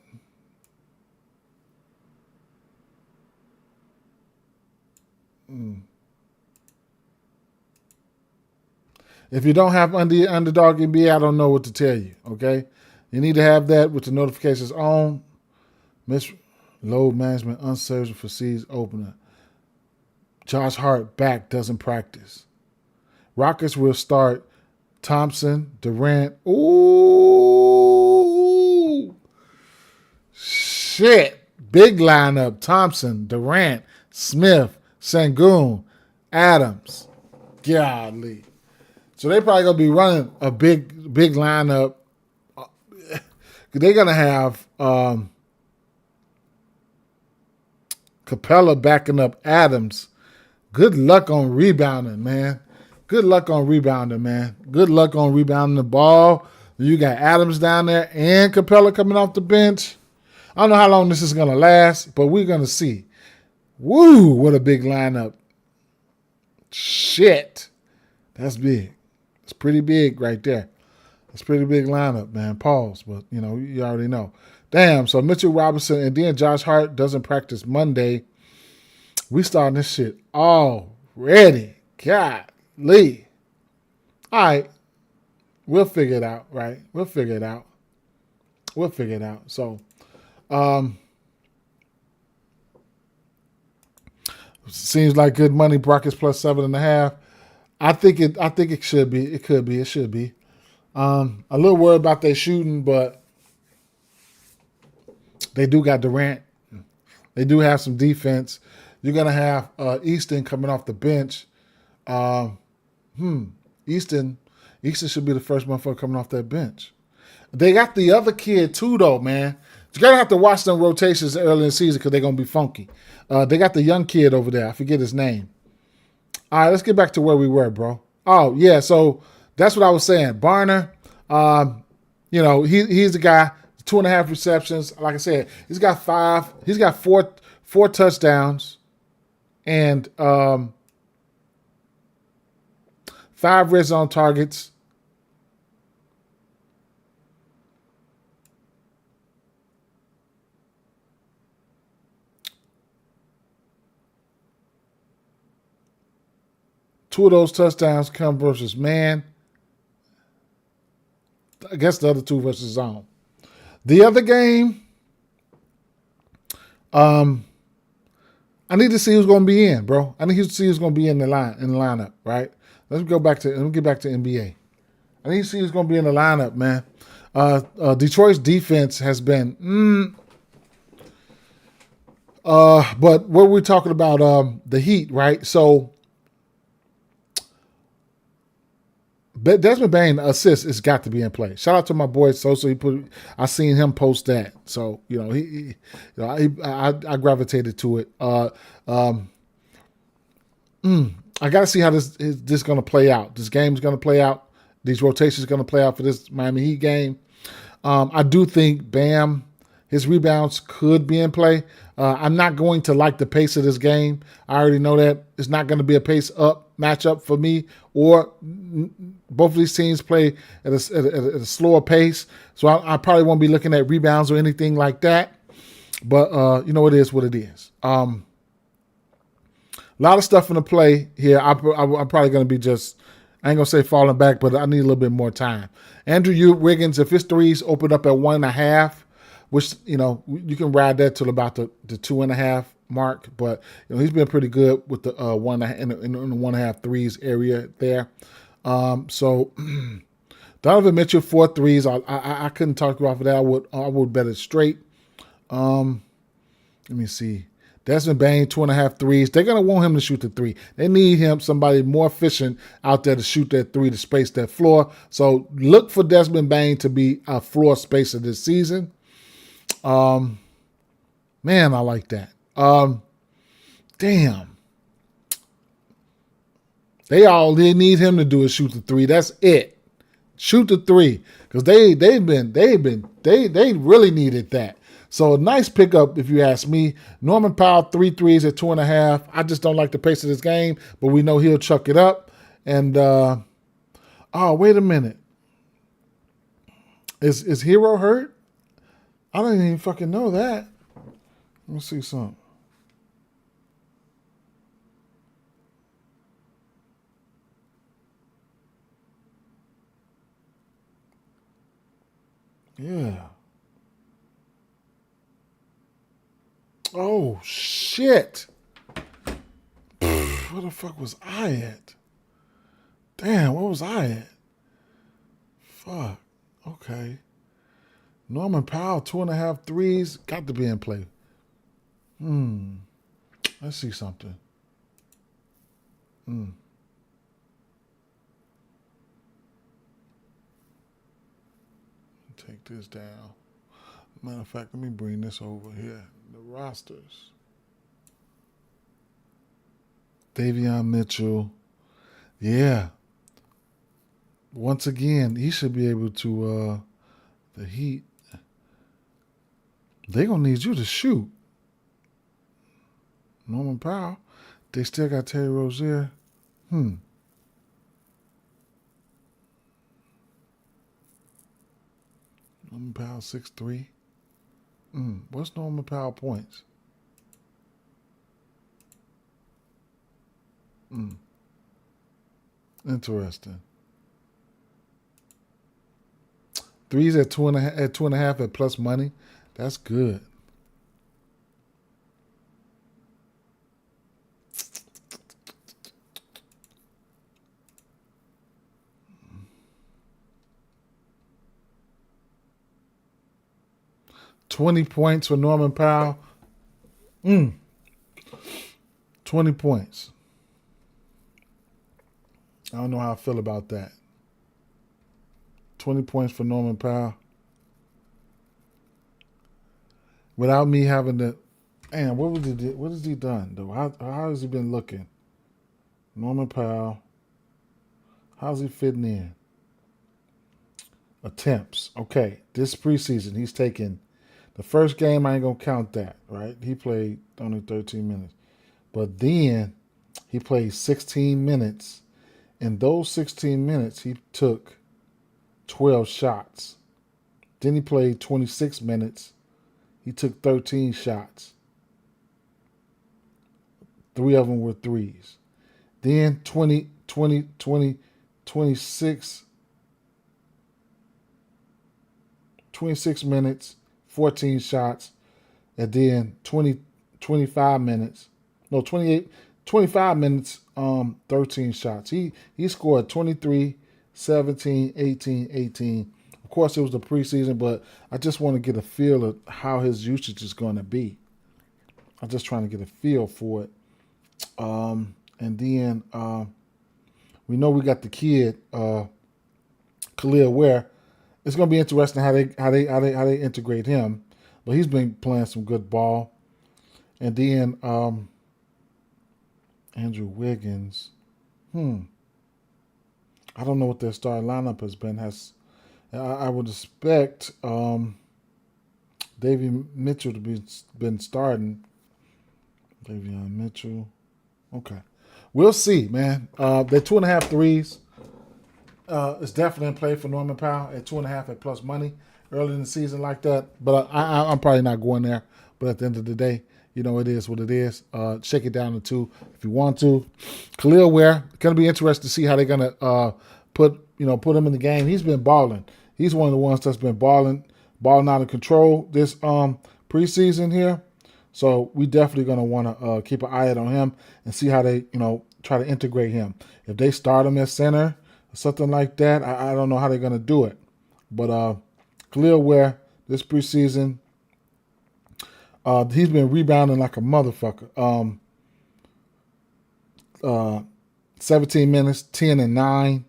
If you don't have Underdog NBA, I don't know what to tell you, okay? You need to have that with the notifications on. Load management uncertain for season opener. Josh Hart back, doesn't practice. Rockets will start Thompson, Durant. Ooh. Shit. Big lineup. Thompson, Durant, Smith, Sengun, Adams. Golly. So they probably going to be running a big lineup. They're going to have Capella backing up Adams. Good luck on rebounding, man. Good luck on rebounding the ball. You got Adams down there and Capella coming off the bench. I don't know how long this is going to last, but we're going to see. Woo, what a big lineup. Shit. That's big. It's pretty big right there. It's a pretty big lineup, man. Pause, but, you already know. Damn, so Mitchell Robinson and then Josh Hart doesn't practice Monday. We starting this shit already. Golly. All right. We'll figure it out, right? We'll figure it out. So, seems like good money. Rockets plus 7.5. I think it should be. It could be. It should be. A little worried about their shooting, but they do got Durant. They do have some defense. You're gonna have Easton coming off the bench. Easton should be the first motherfucker coming off that bench. They got the other kid too, though, man. You gotta have to watch them rotations early in the season because they're gonna be funky. They got the young kid over there. I forget his name. All right, let's get back to where we were, bro. Oh yeah, so that's what I was saying. Barner, he's the guy. 2.5 receptions. Like I said, he's got four touchdowns and 5 red zone targets. Two of those touchdowns come versus man. I guess the other two versus zone. The other game, I need to see who's going to be in, bro. I need to see who's going to be in the lineup, right? Let me get back to NBA. I need to see who's going to be in the lineup, man. Detroit's defense has been, but what we're talking about, the Heat, right? So Desmond Bain assist has got to be in play. Shout out to my boy Sosa. I seen him post that, so I gravitated to it. I got to see how this going to play out. This game is going to play out. These rotations are going to play out for this Miami Heat game. I do think Bam, his rebounds could be in play. I'm not going to like the pace of this game. I already know that it's not going to be a pace up matchup for me, or both of these teams play at a slower pace. So I probably won't be looking at rebounds or anything like that. But, it is what it is. A lot of stuff in the play here. I'm probably going to be I ain't going to say falling back, but I need a little bit more time. Andrew Wiggins, if his threes open up at 1.5, which, you can ride that till about the 2.5 mark, but he's been pretty good with the 1.5 in the 1.5 threes area there. So Donovan Mitchell 4 threes. I couldn't talk you off of that. I would bet it straight. Let me see. Desmond Bain 2.5 threes. They're gonna want him to shoot the 3. They need somebody more efficient out there to shoot that 3 to space that floor. So look for Desmond Bain to be a floor spacer this season. Man, I like that. Damn. They need him to do is shoot the 3. That's it. Shoot the 3. Because they really needed that. So a nice pickup if you ask me. Norman Powell 3 threes at 2.5. I just don't like the pace of this game, but we know he'll chuck it up. And wait a minute. Is Hero hurt? I don't even fucking know that. Let me see something. Yeah. Oh shit. Where the fuck was I at? Damn, where was I at? Fuck. Okay. Norman Powell, 2.5 threes. Got to be in play. Let's see something. Take this down. Matter of fact, let me bring this over here. The rosters. Davion Mitchell. Yeah. Once again, he should be able to, the Heat, they're going to need you to shoot. Norman Powell. They still got Terry Rozier. Norman Powell, 6'3". What's Norman Powell points? Interesting. Threes at 2.5 at plus money. That's good. $20 points for Norman Powell. 20 points. I don't know how I feel about that. 20 points for Norman Powell. Without me having to, man, what has he done though? How has he been looking? Norman Powell. How's he fitting in? Attempts. Okay, this preseason he's taken. The first game I ain't gonna count that, right? He played only 13 minutes, but then he played 16 minutes. In those 16 minutes, he took 12 shots. Then he played 26 minutes. He took 13 shots. 3 of them were threes. Then 26 minutes, 14 shots. And then 25 minutes. No, 25 minutes, 13 shots. He scored 23, 17, 18, 18. Of course, it was the preseason, but I just want to get a feel of how his usage is going to be. I'm just trying to get a feel for it. And then we know we got the kid, Khalil Ware. It's going to be interesting how they integrate him. But he's been playing some good ball. And then Andrew Wiggins. I don't know what their starting lineup has been. I would expect Davion Mitchell to been starting. Davion Mitchell. Okay. We'll see, man. They're 2.5 threes. It's definitely in play for Norman Powell at 2.5 at plus money early in the season like that. But I'm probably not going there. But at the end of the day, you know, it is what it is. Shake it down to 2 if you want to. Khalil Ware, going to be interesting to see how they're going to put him in the game. He's been balling. He's one of the ones that's been balling out of control this preseason here. So we definitely going to want to keep an eye out on him and see how they, try to integrate him. If they start him at center or something like that, I don't know how they're going to do it. But Khalil Ware, this preseason, he's been rebounding like a motherfucker. 17 minutes, 10 and 9.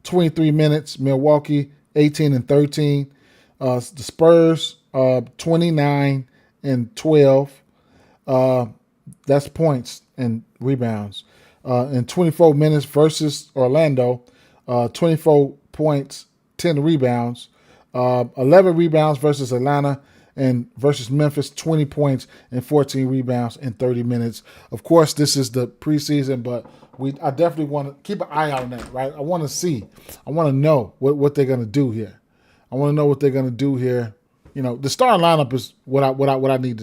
23 minutes, Milwaukee, 18 and 13. The Spurs, 29 and 12. That's points and rebounds. In 24 minutes versus Orlando, 24 points, 10 rebounds. 11 rebounds versus Atlanta, and versus Memphis, 20 points and 14 rebounds in 30 minutes. Of course, this is the preseason, but I definitely want to keep an eye out on that, right? I want to see. I want to know what they're going to do here. I want to know what they're going to do here. You know, the starting lineup is what I need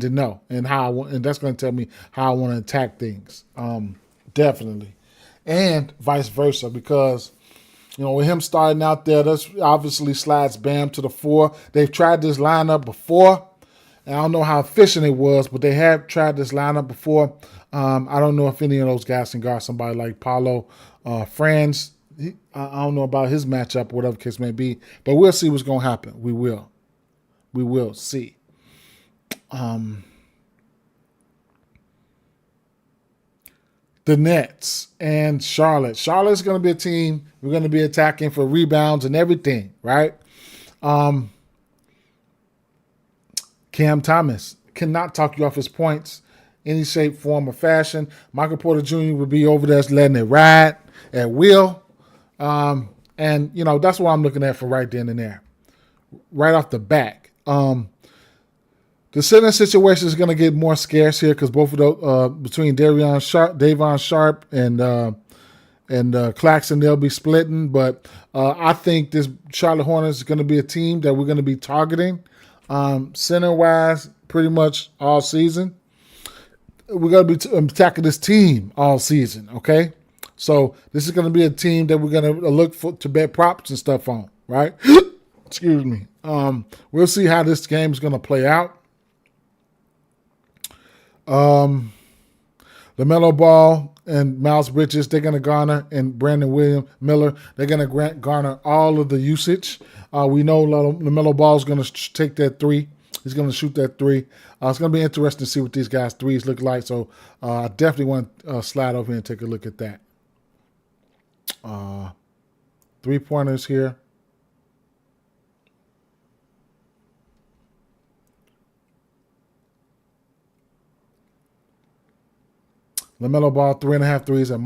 to know, and and that's going to tell me how I want to attack things. Definitely, and vice versa, because with him starting out there, that's obviously slides Bam to the 4. They've tried this lineup before, and I don't know how efficient it was, but they have tried this lineup before. I don't know if any of those guys can guard somebody like Paulo Franz. I don't know about his matchup, whatever the case may be, but we'll see what's going to happen. We will see. The Nets and Charlotte. Charlotte's going to be a team we're going to be attacking for rebounds and everything, right? Cam Thomas cannot talk you off his points any shape, form, or fashion. Michael Porter Jr. will be over there letting it ride at will. And, that's what I'm looking at for right then and there. Right off the back. The center situation is going to get more scarce here because both of those, between Davon Sharp and Claxton, they'll be splitting. But I think this Charlotte Hornets is going to be a team that we're going to be targeting center-wise pretty much all season. We're going to be attacking this team all season, okay? So this is going to be a team that we're going to look to bet props and stuff on, right? Excuse me. We'll see how this game is going to play out. LaMelo Ball and Miles Bridges, they're going to garner, and Brandon Miller, they're going to garner all of the usage. We know LaMelo Ball is going to take that 3. He's going to shoot that 3. It's going to be interesting to see what these guys' threes look like. So I definitely want to slide over here and take a look at that. 3-pointers here. LaMelo Ball, 3.5 threes at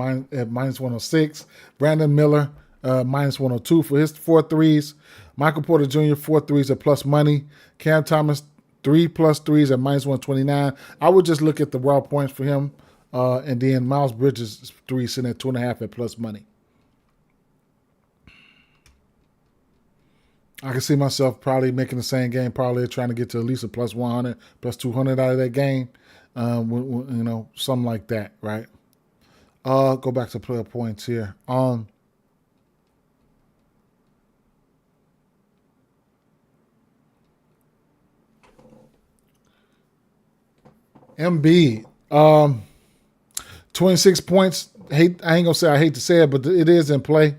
minus 106. Brandon Miller, minus 102 for his 4 threes. Michael Porter Jr., 4 threes at plus money. Cam Thomas, 3+ threes at minus 129. I would just look at the raw points for him. And then Miles Bridges, 3 sitting at 2.5 at plus money. I can see myself probably making the same game parlay, trying to get to at least a plus 100, plus 200 out of that game. Something like that, right? Go back to player points here. Embiid, 26 points. I ain't gonna say I hate to say it, but it is in play.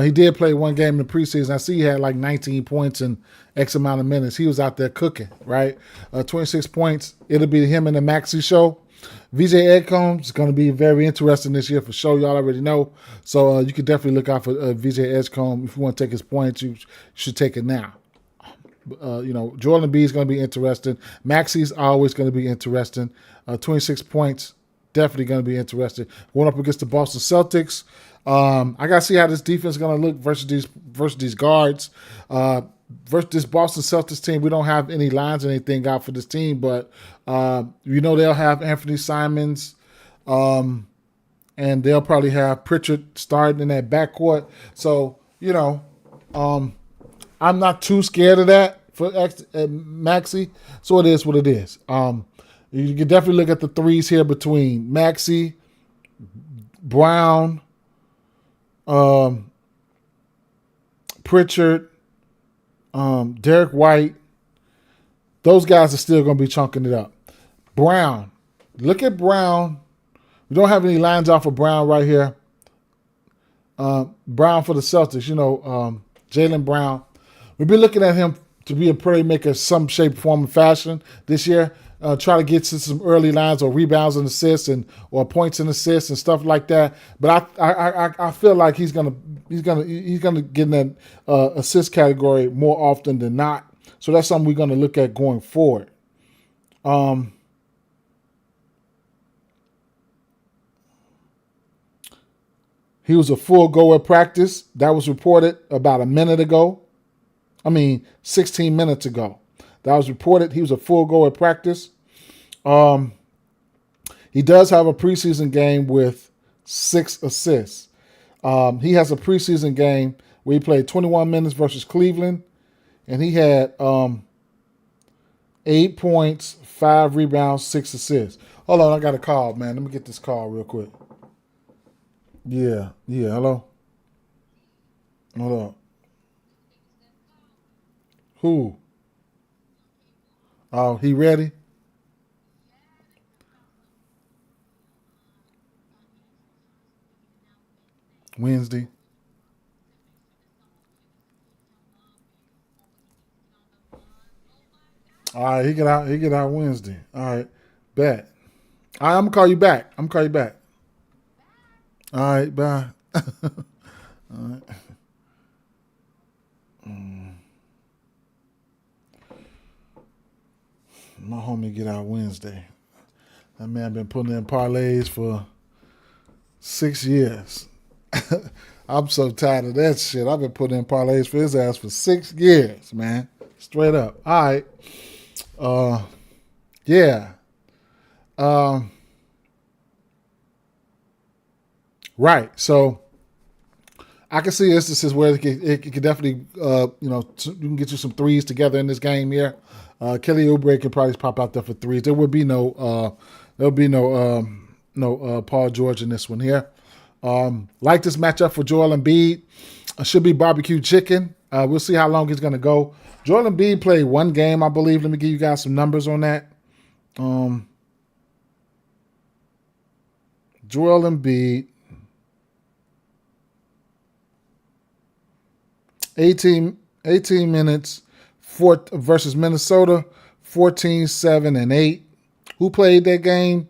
He did play one game in the preseason. I see he had like 19 points in X amount of minutes. He was out there cooking, right? 26 points. It'll be him in the Maxey show. VJ Edgecombe is going to be very interesting this year for sure. Y'all already know. So you can definitely look out for VJ Edgecombe. If you want to take his points, you should take it now. Jordan B is going to be interesting. Maxey's always going to be interesting. 26 points. Definitely going to be interesting. Going up against the Boston Celtics. I got to see how this defense is going to look versus these guards. Versus this Boston Celtics team, we don't have any lines or anything out for this team, but they'll have Anthony Simons, and they'll probably have Pritchard starting in that backcourt. So, I'm not too scared of that for Maxey. So it is what it is. You can definitely look at the threes here between Maxey, Brown, Pritchard, Derek White. Those guys are still going to be chunking it up. Brown. Look at Brown. We don't have any lines off of Brown right here. Brown for the Celtics, Jaylen Brown. We'll be looking at him to be a playmaker some shape, form, and fashion this year. Try to get to some early lines or rebounds and assists or points and assists and stuff like that. But I feel like he's gonna get in that assist category more often than not. So that's something we're gonna look at going forward. He was a full go at practice. That was reported about a minute ago. 16 minutes ago. That was reported. He was a full go at practice. He does have a preseason game with 6 assists. He has a preseason game where he played 21 minutes versus Cleveland, and he had 8 points, 5 rebounds, 6 assists. Hold on, I got a call, man. Let me get this call real quick. Yeah, hello? Hold on. Who? Oh, he ready? Wednesday. All right, he get out Wednesday. All right, bet. All right, I'm gonna call you back. All right, bye. My homie get out Wednesday. That man been putting in parlays for 6 years. I'm so tired of that shit. I've been putting in parlays for his ass for 6 years, man. Straight up. All right. Yeah. Right. So I can see instances where it could definitely, you can get you some threes together in this game here. Kelly Oubre can probably pop out there for threes. There would be no Paul George in this one here. Like this matchup for Joel Embiid. Should be barbecue chicken. We'll see how long he's going to go. Joel Embiid played 1 game, I believe. Let me give you guys some numbers on that. Joel Embiid, 18 minutes versus Minnesota, 14, 7, and 8. Who played that game?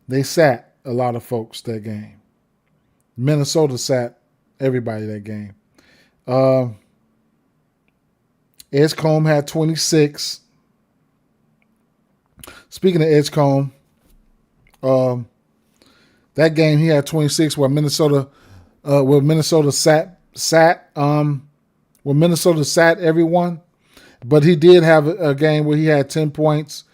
They sat a lot of folks that game. Minnesota sat everybody that game. Edgecombe had 26. Speaking of Edgecombe, that game he had 26 where Minnesota sat everyone. But he did have a game where he had 10 points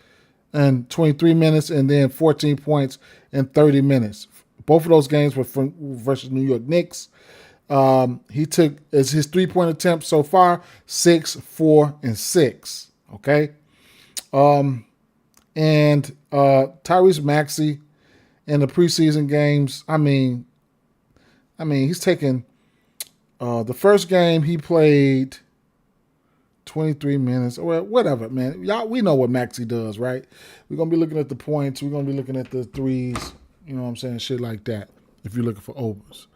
in 23 minutes and then 14 points in 30 minutes. Both of those games were versus New York Knicks. He took as his 3-point attempts so far 6, 4, and 6. Okay. And Tyrese Maxey in the preseason games. I mean, he's taken the first game he played 23 minutes or whatever, man. Y'all, we know what Maxey does, right? We're gonna be looking at the points. We're gonna be looking at the threes. You know what I'm saying? Shit like that. If you're looking for overs.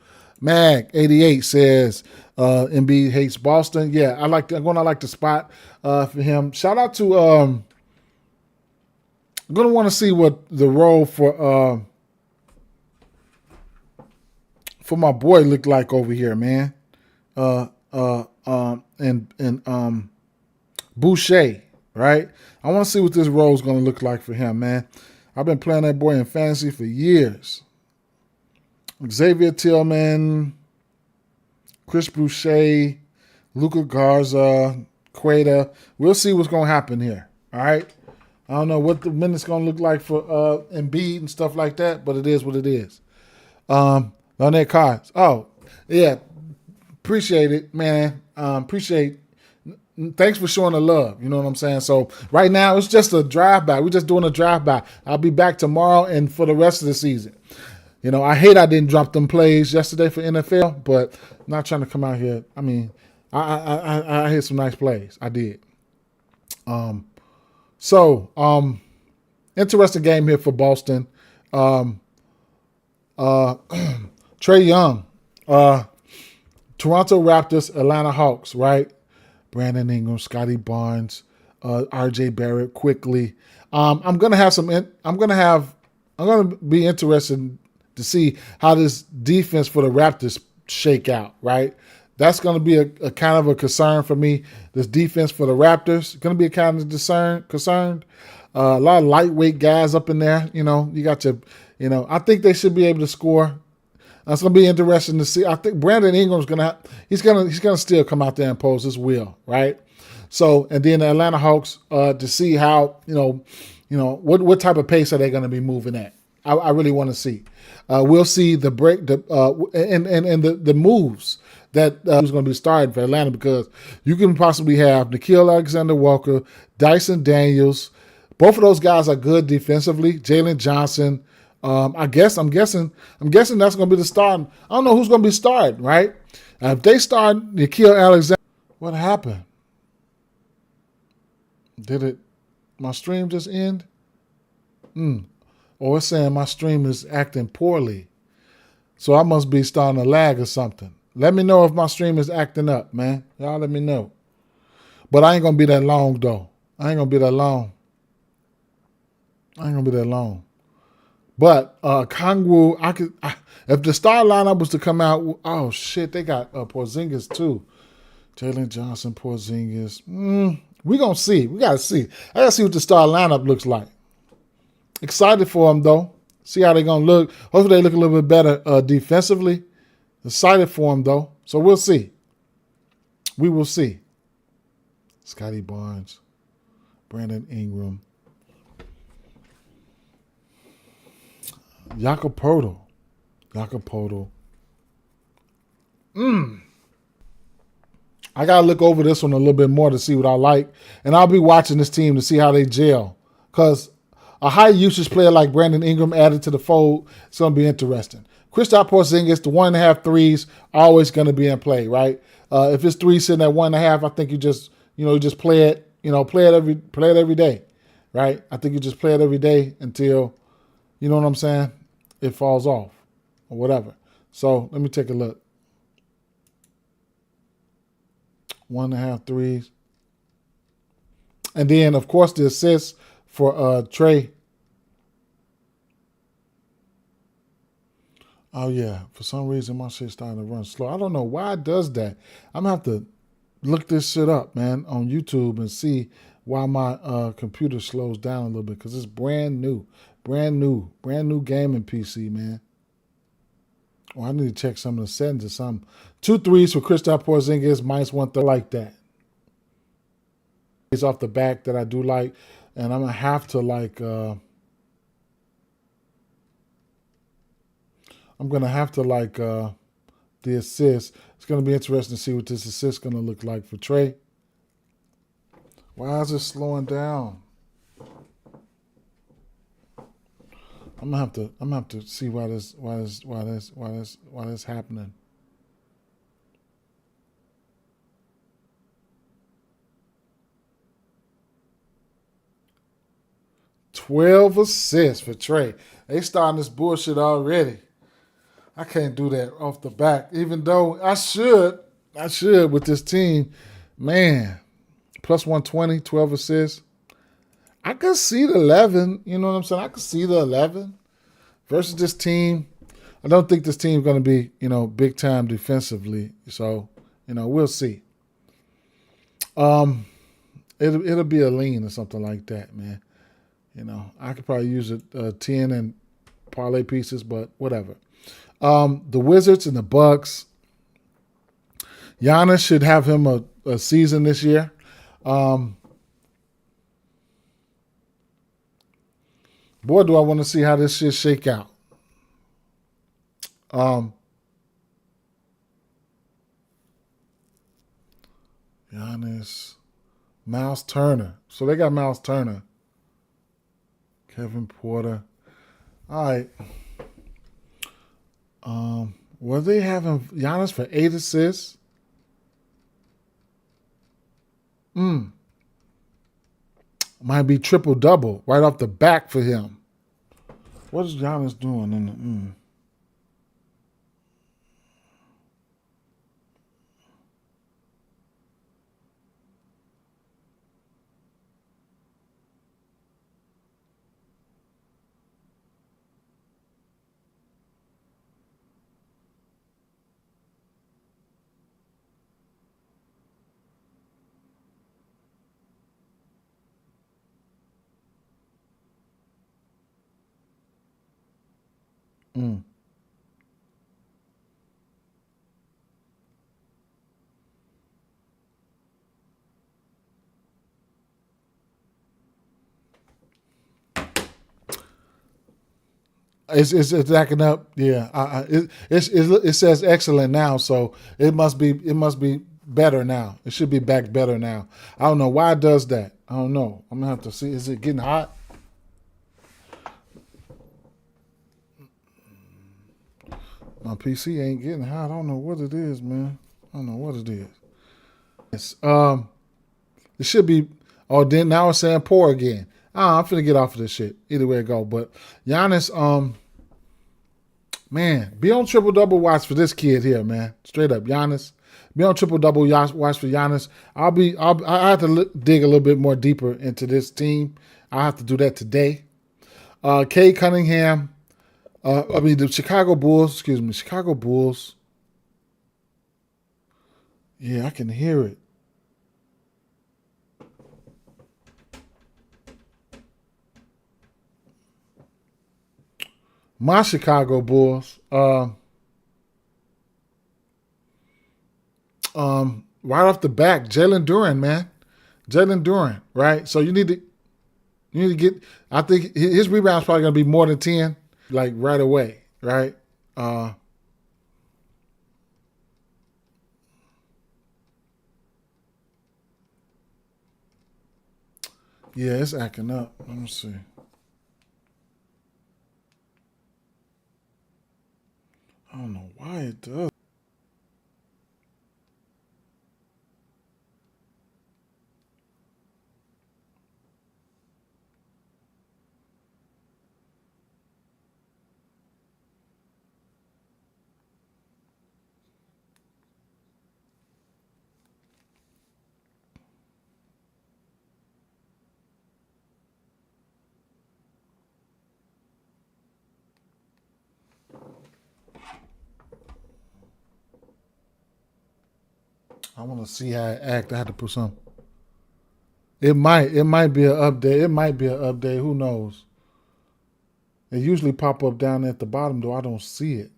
Mag88 says Embiid hates Boston. Yeah, I like the spot for him. Shout out to I'm gonna want to see what the role for my boy looked like over here, man. And Boucher, right? I want to see what this role is going to look like for him, man. I've been playing that boy in fantasy for years. Xavier Tillman, Chris Boucher, Luka Garza, Queta. We'll see what's going to happen here, all right? I don't know what the minute's going to look like for Embiid and stuff like that, but it is what it is. Lynette Cards. Oh, yeah. Appreciate it, man. Thanks for showing the love. You know what I'm saying? So right now it's just a drive-by. We're just doing a drive-by. I'll be back tomorrow and for the rest of the season. You know, I hate I didn't drop them plays yesterday for NFL, but I'm not trying to come out here. I mean, I hit some nice plays. I did. Interesting game here for Boston. Trae Young. Toronto Raptors, Atlanta Hawks, right? Brandon Ingram, Scotty Barnes, RJ Barrett quickly. I'm gonna be interested to see how this defense for the Raptors shake out, right? That's gonna be a kind of a concern for me. This defense for the Raptors gonna be a kind of concerned. A lot of lightweight guys up in there. You know, I think they should be able to score. That's gonna be interesting to see. I think Brandon Ingram's he's gonna still come out there and pose his will, right? So, and then the Atlanta Hawks to see how what type of pace are they gonna be moving at. I really want to see. We'll see the break, and the moves that who's going to be starting for Atlanta, because you can possibly have Nickeil Alexander-Walker, Dyson Daniels. Both of those guys are good defensively. Jalen Johnson. I'm guessing that's going to be the starting. I don't know who's going to be starting, right? If they start Nickeil Alexander, what happened? Did my stream just end? Or it's saying my stream is acting poorly. So I must be starting to lag or something. Let me know if my stream is acting up, man. Y'all let me know. But I ain't going to be that long, though. I ain't going to be that long. But Kongwu, if the star lineup was to come out, oh shit, they got Porzingis too. Jalen Johnson, Porzingis. We gonna see. We gotta see. I gotta see what the star lineup looks like. Excited for them though. See how they gonna look. Hopefully they look a little bit better defensively. Excited for them though. So we'll see. We will see. Scotty Barnes, Brandon Ingram, Jakob. I got to look over this one a little bit more to see what I like. And I'll be watching this team to see how they gel. Because a high usage player like Brandon Ingram added to the fold, it's going to be interesting. Kristaps Porzingis, the 1.5 threes, always going to be in play, right? If it's three sitting at 1.5, I think you just play it, play it every day, right? I think you just play it every day until, you know what I'm saying, it falls off or whatever. So let me take a look. 1.5 threes. And then, of course, the assist for Trey. Oh, yeah. For some reason, my shit's starting to run slow. I don't know why it does that. I'm going to have to look this shit up, man, on YouTube and see why my computer slows down a little bit, because it's brand new. Brand new gaming PC, man. Oh, I need to check some of the settings or something. 2 threes for Kristaps Porzingis, -130, like that. It's off the back that I do like, and I'm gonna have to the assist. It's gonna be interesting to see what this assist is gonna look like for Trey. Why is it slowing down? I'm gonna have to see why this happening. $12 assists for Trey. They starting this bullshit already. I can't do that off the back, even though I should with this team. Man, +120, 12 assists. I could see the 11. You know what I'm saying? I could see the 11 versus this team. I don't think this team's going to be, big time defensively. So, we'll see. It'll be a lean or something like that, man. I could probably use a 10 and parlay pieces, but whatever. The Wizards and the Bucks. Giannis should have him a season this year. Boy, do I want to see how this shit shake out. Giannis, Miles Turner. So they got Miles Turner. Kevin Porter. All right. Were they having Giannis for 8 assists? Might be triple-double right off the back for him. What is Giannis doing in the It's acting up. Yeah, it says excellent now, so it must be better now. It should be back better now. I don't know why it does that. I don't know. I'm gonna have to see. Is it getting hot? My PC ain't getting hot. I don't know what it is, man. I don't know what it is. It should be. Oh, then now it's saying poor again. I'm finna get off of this shit. Either way it go, but Giannis, man, be on triple double watch for this kid here, man. Straight up, Giannis. Be on triple double watch for Giannis. I have to dig a little bit more deeper into this team. I have to do that today. Cade Cunningham. The Chicago Bulls. Excuse me, Chicago Bulls. Yeah, I can hear it. My Chicago Bulls. Right off the back, Jalen Duren, man. Jalen Duren, right? So you need to get. I think his rebound's probably gonna be more than 10, like right away, right? Yeah, it's acting up. Let me see. I don't know why it does. I want to see how it act. I had to put some. It might be an update. It might be an update. Who knows? It usually pop up down at the bottom though. I don't see it.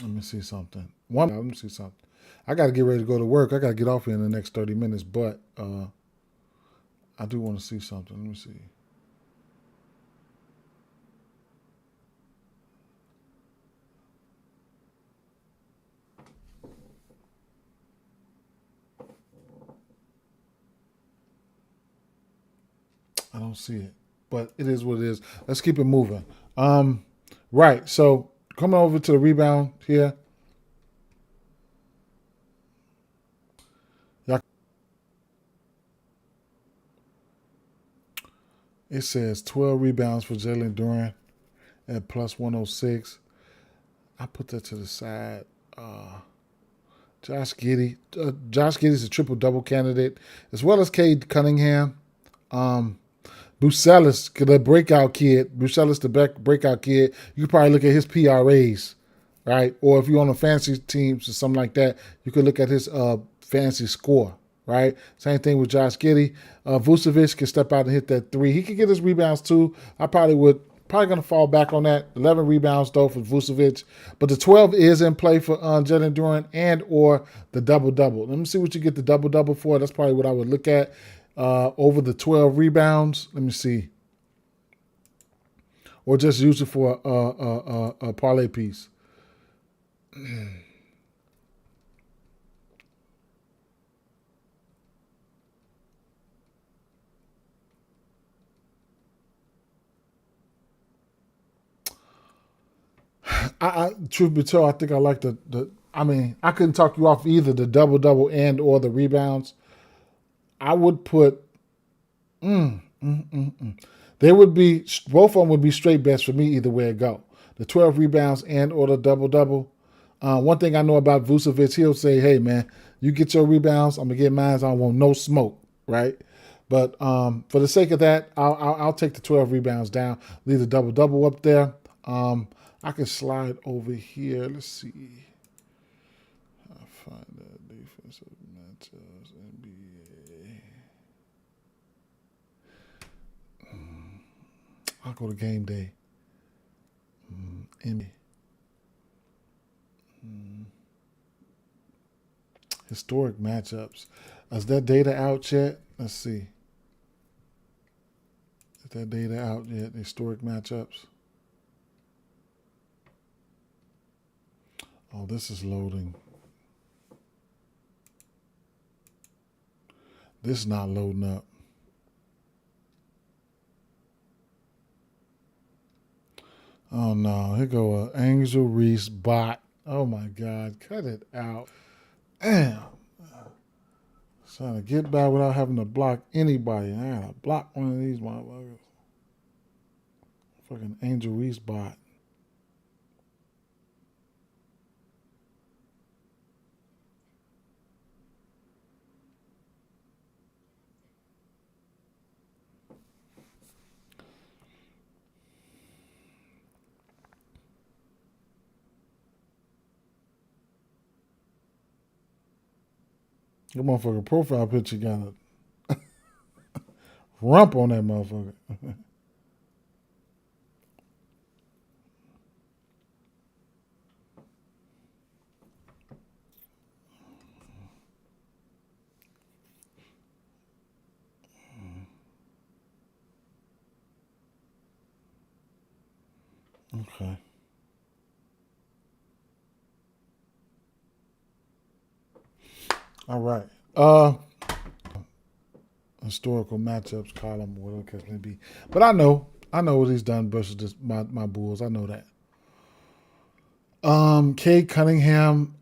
Let me see something. Let me see something. I got to get ready to go to work. I got to get off here in the next 30 minutes, but I do want to see something. Let me see. I don't see it, but it is what it is. Let's keep it moving. Right. So coming over to the rebound here. It says 12 rebounds for Jalen Duren at plus 106. I put that to the side. Josh Giddey. Josh Giddey's a triple double candidate, as well as Cade Cunningham. Bucelis, the breakout kid. Bucelis, the breakout kid. You could probably look at his PRAs, right? Or if you're on a fantasy teams or something like that, you could look at his fantasy score, right? Same thing with Josh Giddey. Vucevic can step out and hit that three. He could get his rebounds too. I probably going to fall back on that. 11 rebounds though for Vucevic, but the 12 is in play for Jalen Duren and or the double-double. Let me see what you get the double-double for. That's probably what I would look at over the 12 rebounds. Let me see. Or just use it for a parlay piece. Truth be told, I think I like the. I mean, I couldn't talk you off either the double double and or the rebounds. I would put. They would be both of them would be straight bets for me either way it go. The 12 rebounds and or the double double. One thing I know about Vucevic, he'll say, "Hey man, you get your rebounds, I'm gonna get mine. I don't want no smoke, right?" But for the sake of that, I'll take the 12 rebounds down, leave the double double up there. I can slide over here. Let's see. I'll find that defensive matchups, NBA. I'll go to game day. NBA. Historic matchups. Is that data out yet? Let's see. Is that data out yet. Historic matchups. Oh, this is loading. This is not loading up. Oh no, here go a Angel Reese bot. Oh my God, cut it out. Damn. Trying to get by without having to block anybody. I gotta block one of these motherfuckers. Fucking Angel Reese bot. That motherfucker profile picture got a rump on that motherfucker. Okay. All right. Historical matchups column, whatever the case may be. But I know what he's done versus my Bulls. I know that. Cade Cunningham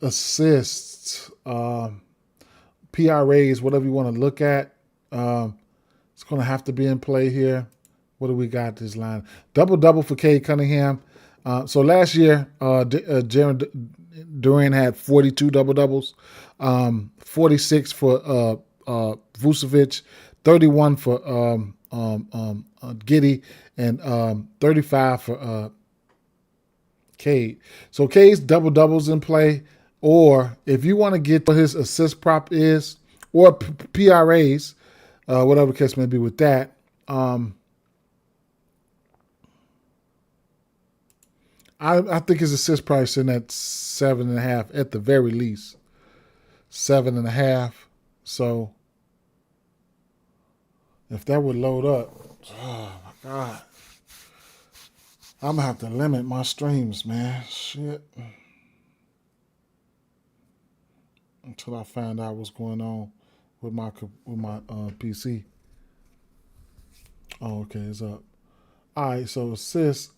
assists, PRAs, whatever you want to look at. It's going to have to be in play here. What do we got this line? Double for Cade Cunningham. So last year, Jaren Duran had 42 double-doubles, 46 for Vucevic, 31 for Giddey, and 35 for Cade. So Cade's double-doubles in play, or if you want to get what his assist prop is, or PRAs, whatever the case may be with that, I think his assist price in at 7.5 at the very least. 7.5. So if that would load up, oh my God. I'm gonna have to limit my streams, man. Shit. Until I find out what's going on with my PC. Oh, okay, it's up. All right, so assists.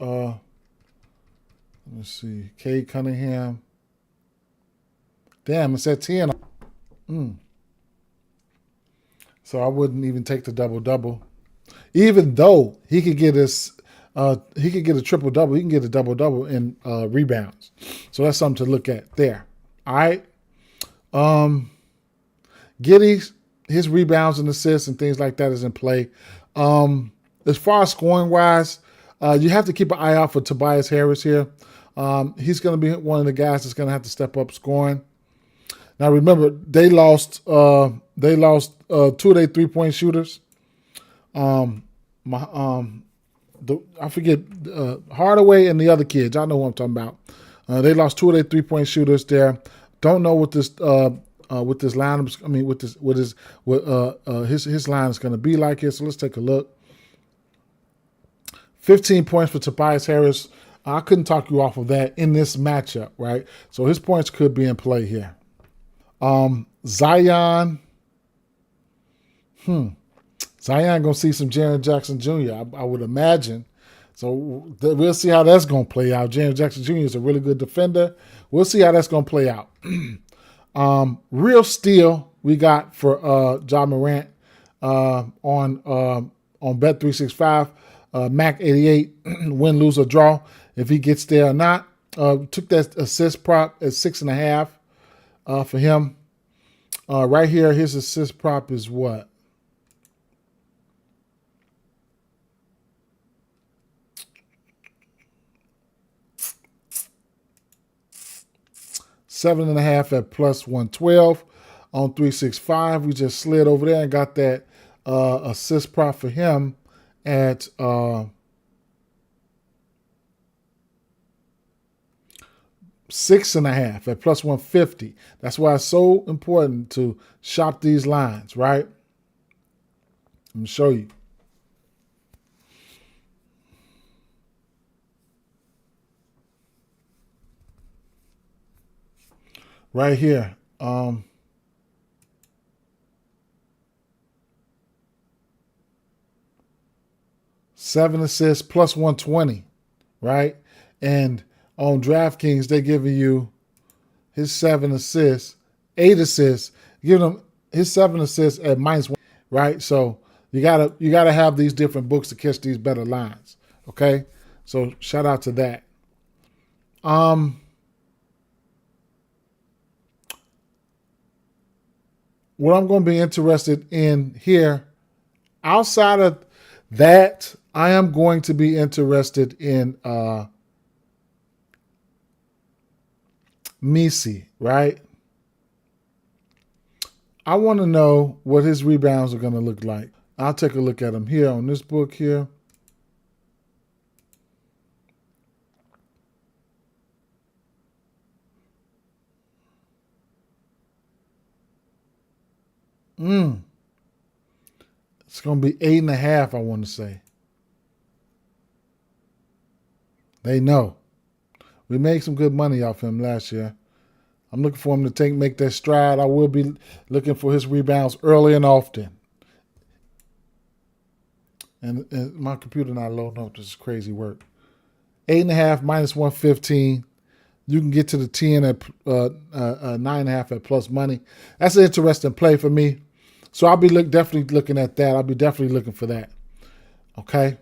Let's see. Cade Cunningham. Damn, it's at 10. So I wouldn't even take the double-double. Even though he could get a triple-double, he can get a double-double in rebounds. So that's something to look at there. All right. Giddey, his rebounds and assists and things like that is in play. As far as scoring-wise, you have to keep an eye out for Tobias Harris here. He's going to be one of the guys that's going to have to step up scoring. Now remember, they lost 2 of their 3-point shooters. I forget Hardaway and the other kids. I know what I'm talking about. They lost 2 of their 3-point shooters there. Don't know what this line. I mean, what his line is going to be like here. So let's take a look. 15 points for Tobias Harris. I couldn't talk you off of that in this matchup, right? So his points could be in play here. Zion. Zion gonna see some Jaren Jackson Jr. I would imagine. So we'll see how that's gonna play out. Jaren Jackson Jr. is a really good defender. We'll see how that's gonna play out. Real steal we got for Ja Morant on Bet365. Mac 88, win, lose, or draw. If he gets there or not. Took that assist prop at 6.5 for him. Right here, his assist prop is what? $7.5 at plus 112 on 365. We just slid over there and got that assist prop for him at 6.5 at plus 150. That's why it's so important to shop these lines, right? Let me show you. right here. 7 assists plus 120, right? And on DraftKings, they're giving you his 7 assists, 8 assists, giving him his 7 assists at -1, right? So you gotta have these different books to catch these better lines. Okay? So shout out to that. What I'm going to be interested in here, outside of that, I am going to be interested in Misi, right? I want to know what his rebounds are going to look like. I'll take a look at him here on this book here. It's going to be 8.5, I want to say. They know. We made some good money off him last year. I'm looking for him to make that stride. I will be looking for his rebounds early and often. And my computer not loading up. This is crazy work. 8.5 -115. You can get to the 10 at 9.5 at plus money. That's an interesting play for me. So I'll be definitely looking at that. I'll be definitely looking for that. Okay.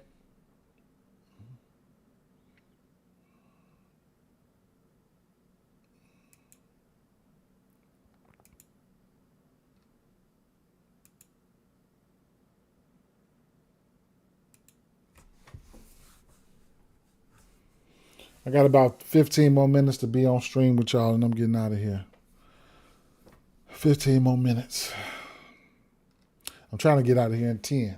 I got about 15 more minutes to be on stream with y'all, and I'm getting out of here. 15 more minutes. I'm trying to get out of here in 10.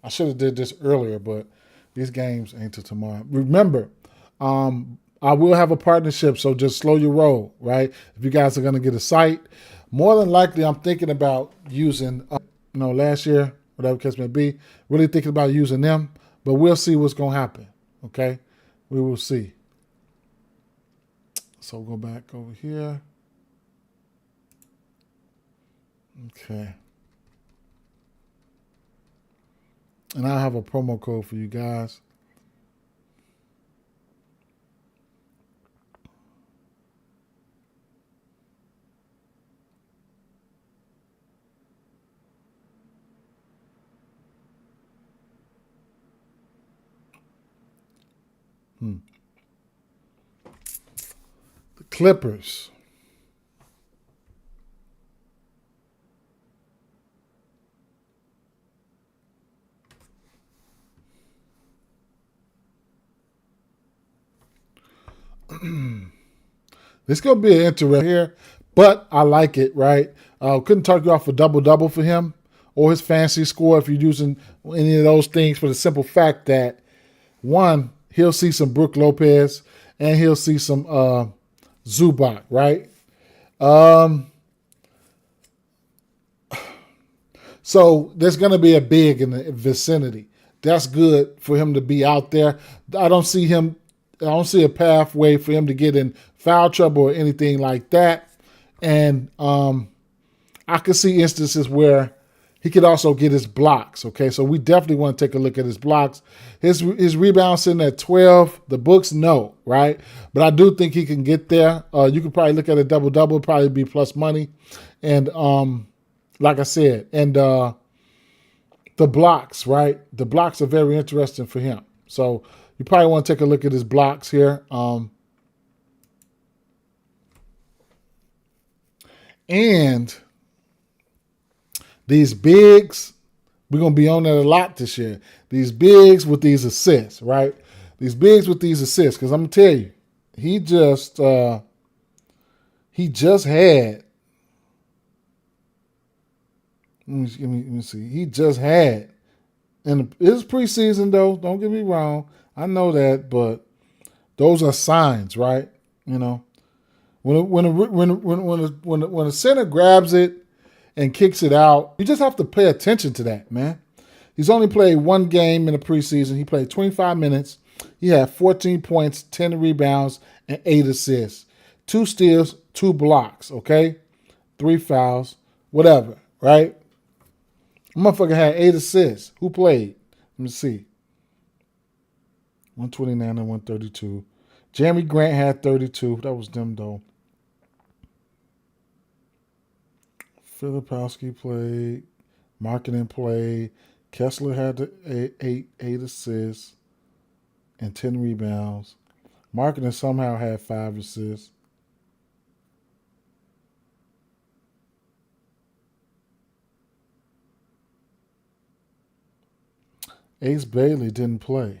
I should have did this earlier, but these games ain't till tomorrow. Remember, I will have a partnership, so just slow your roll, right? If you guys are going to get a site, more than likely I'm thinking about using, last year, whatever case may be, really thinking about using them, but we'll see what's going to happen, okay? We will see. So we'll go back over here. Okay. And I have a promo code for you guys. The Clippers. This going to be an interesting here, but I like it, right? Couldn't talk you off a double-double for him or his fantasy score if you're using any of those things, for the simple fact that, one, he'll see some Brook Lopez and he'll see some Zubac, right? So there's going to be a big in the vicinity. That's good for him to be out there. I don't see a pathway for him to get in foul trouble or anything like that. And I could see instances where he could also get his blocks, okay? So we definitely want to take a look at his blocks. His rebounds sitting at 12. The books, no, right? But I do think he can get there. You could probably look at a double-double, probably be plus money. And like I said, and the blocks, right? The blocks are very interesting for him. So you probably want to take a look at his blocks here. And these bigs, we're going to be on that a lot this year. These bigs with these assists, right? These bigs with these assists. Because I'm going to tell you, he just had, let me see. He just had, and it's preseason though, don't get me wrong. I know that, but those are signs, right? You know, when a center grabs it and kicks it out, you just have to pay attention to that, man. He's only played one game in the preseason. He played 25 minutes. He had 14 points, 10 rebounds, and 8 assists. 2 steals, 2 blocks, okay? 3 fouls, whatever, right? Motherfucker had 8 assists. Who played? Let me see. 129 and 132. Jeremy Grant had 32. That was them, though. Filipowski played. Marketing played. Kessler had 8 assists and 10 rebounds. Marketing somehow had 5 assists. Ace Bailey didn't play.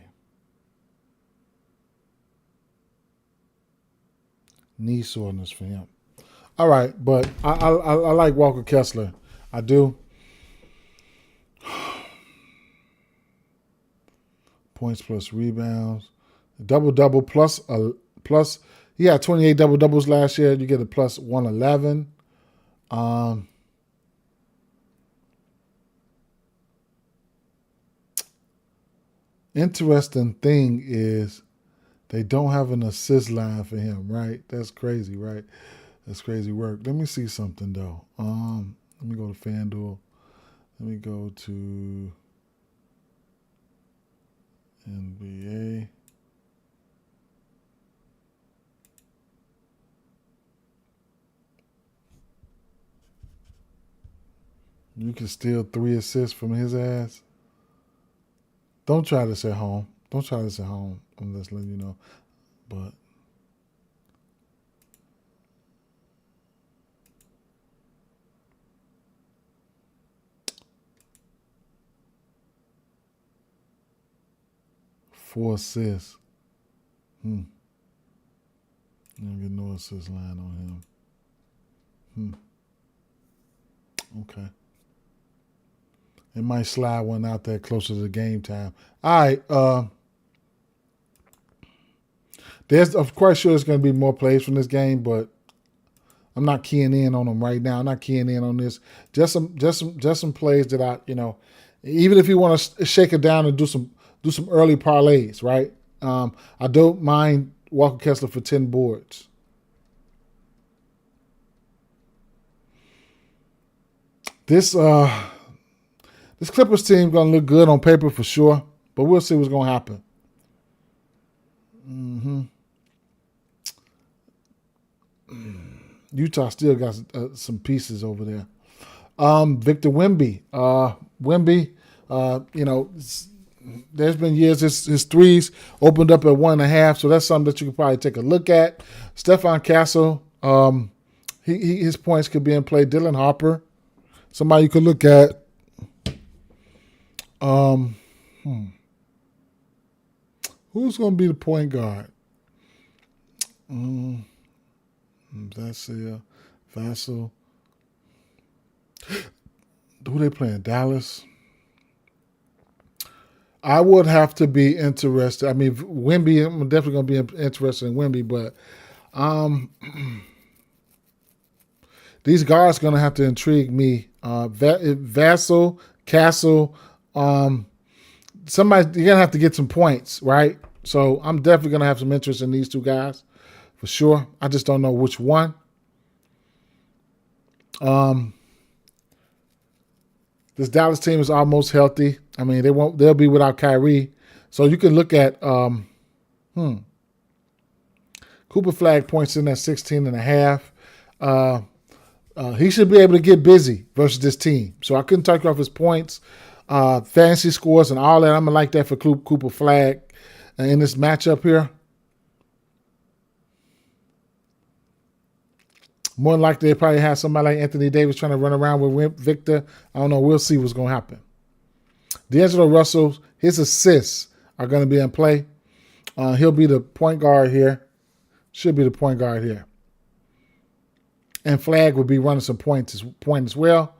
Knee soreness for him. All right, but I like Walker Kessler. I do. Points plus rebounds. Double plus. He had 28 double doubles last year. You get a plus 111. Interesting thing is they don't have an assist line for him, right? That's crazy, right? That's crazy work. Let me see something though. Let me go to FanDuel. Let me go to NBA. You can steal 3 assists from his ass. Don't try this at home. Don't try this at home. I'm just letting you know. But four assists. I don't get no assist line on him. Okay. It might slide one out there closer to the game time. All right. I'm quite sure there's going to be more plays from this game, but I'm not keying in on them right now. I'm not keying in on this. Just some plays that even if you want to shake it down and do some early parlays, right? I don't mind Walker Kessler for 10 boards. This Clippers team gonna look good on paper for sure, but we'll see what's gonna happen. Utah still got some pieces over there. Victor Wemby. There's been years his threes opened up at 1.5, so that's something that you could probably take a look at. Stephon Castle, his points could be in play. Dylan Harper, somebody you could look at. Who's going to be the point guard? That's Vassell. Who they playing? Dallas? I would have to be interested. I mean, Wemby, I'm definitely going to be interested in Wemby, but these guards are going to have to intrigue me. Vassell, Castle, somebody, you're going to have to get some points, right? So I'm definitely going to have some interest in these two guys for sure. I just don't know which one. This Dallas team is almost healthy. I mean, they'll be without Kyrie. So you can look at Cooper Flag points in at 16.5. He should be able to get busy versus this team. So I couldn't talk off his points, fantasy scores, and all that. I'm going to like that for Cooper Flag in this matchup here. More than likely, they probably have somebody like Anthony Davis trying to run around with Victor. I don't know. We'll see what's going to happen. D'Angelo Russell, his assists are going to be in play. He'll be the point guard here. Should be the point guard here. And Flag will be running some points as well.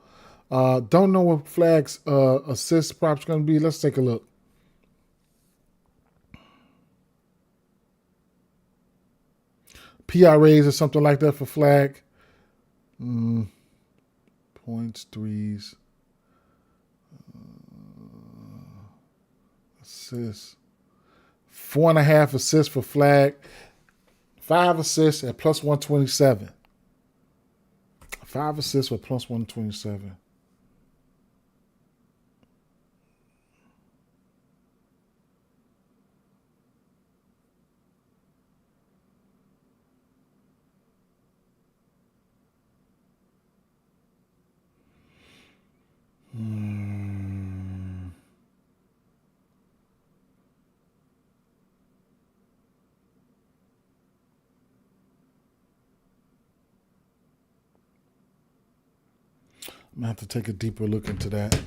Don't know what Flag's assist props going to be. Let's take a look. PRAs or something like that for Flag. Points, threes, assists. 4.5 assists for Flag. 5 assists at plus 127. 5 assists with plus 127. I'm going to have to take a deeper look into that.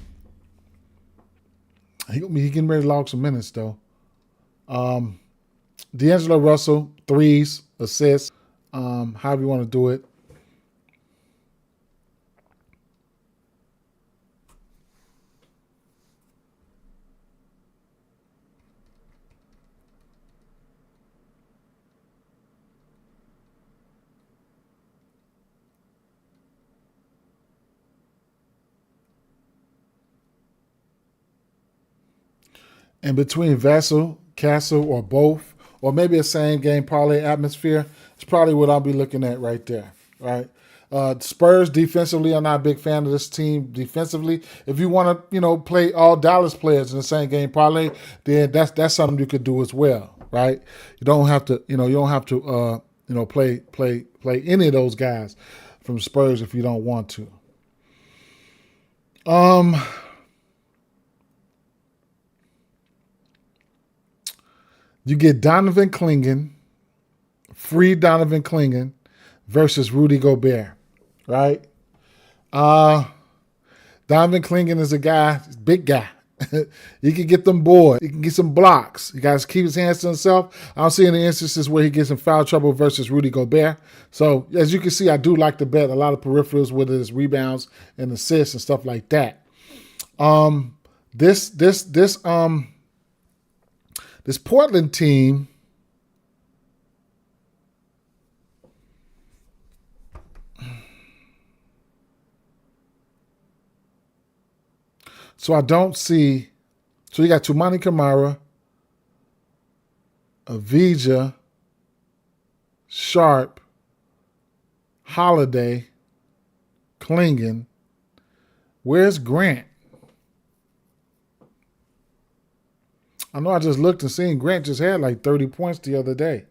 He getting ready to log some minutes, though. D'Angelo Russell, 3s, assists, however you want to do it. And between Vessel, Castle, or both, or maybe a same game parlay atmosphere, it's probably what I'll be looking at right there, right? Spurs defensively, I'm not a big fan of this team defensively. If you want to, play all Dallas players in the same game parlay, then that's something you could do as well, right? You don't have to, play any of those guys from Spurs if you don't want to. You get Donovan Clingan, free Donovan Clingan versus Rudy Gobert, right? Donovan Clingan is a guy, big guy. He can get them boards. He can get some blocks. He got to keep his hands to himself. I don't see any instances where he gets in foul trouble versus Rudy Gobert. So as you can see, I do like to bet a lot of peripherals, whether it's rebounds and assists and stuff like that. This Portland team, so I don't see, so you got Tumani Kamara, Avija, Sharp, Holiday, Clingan. Where's Grant? I know I just looked and seen Grant just had like 30 points the other day.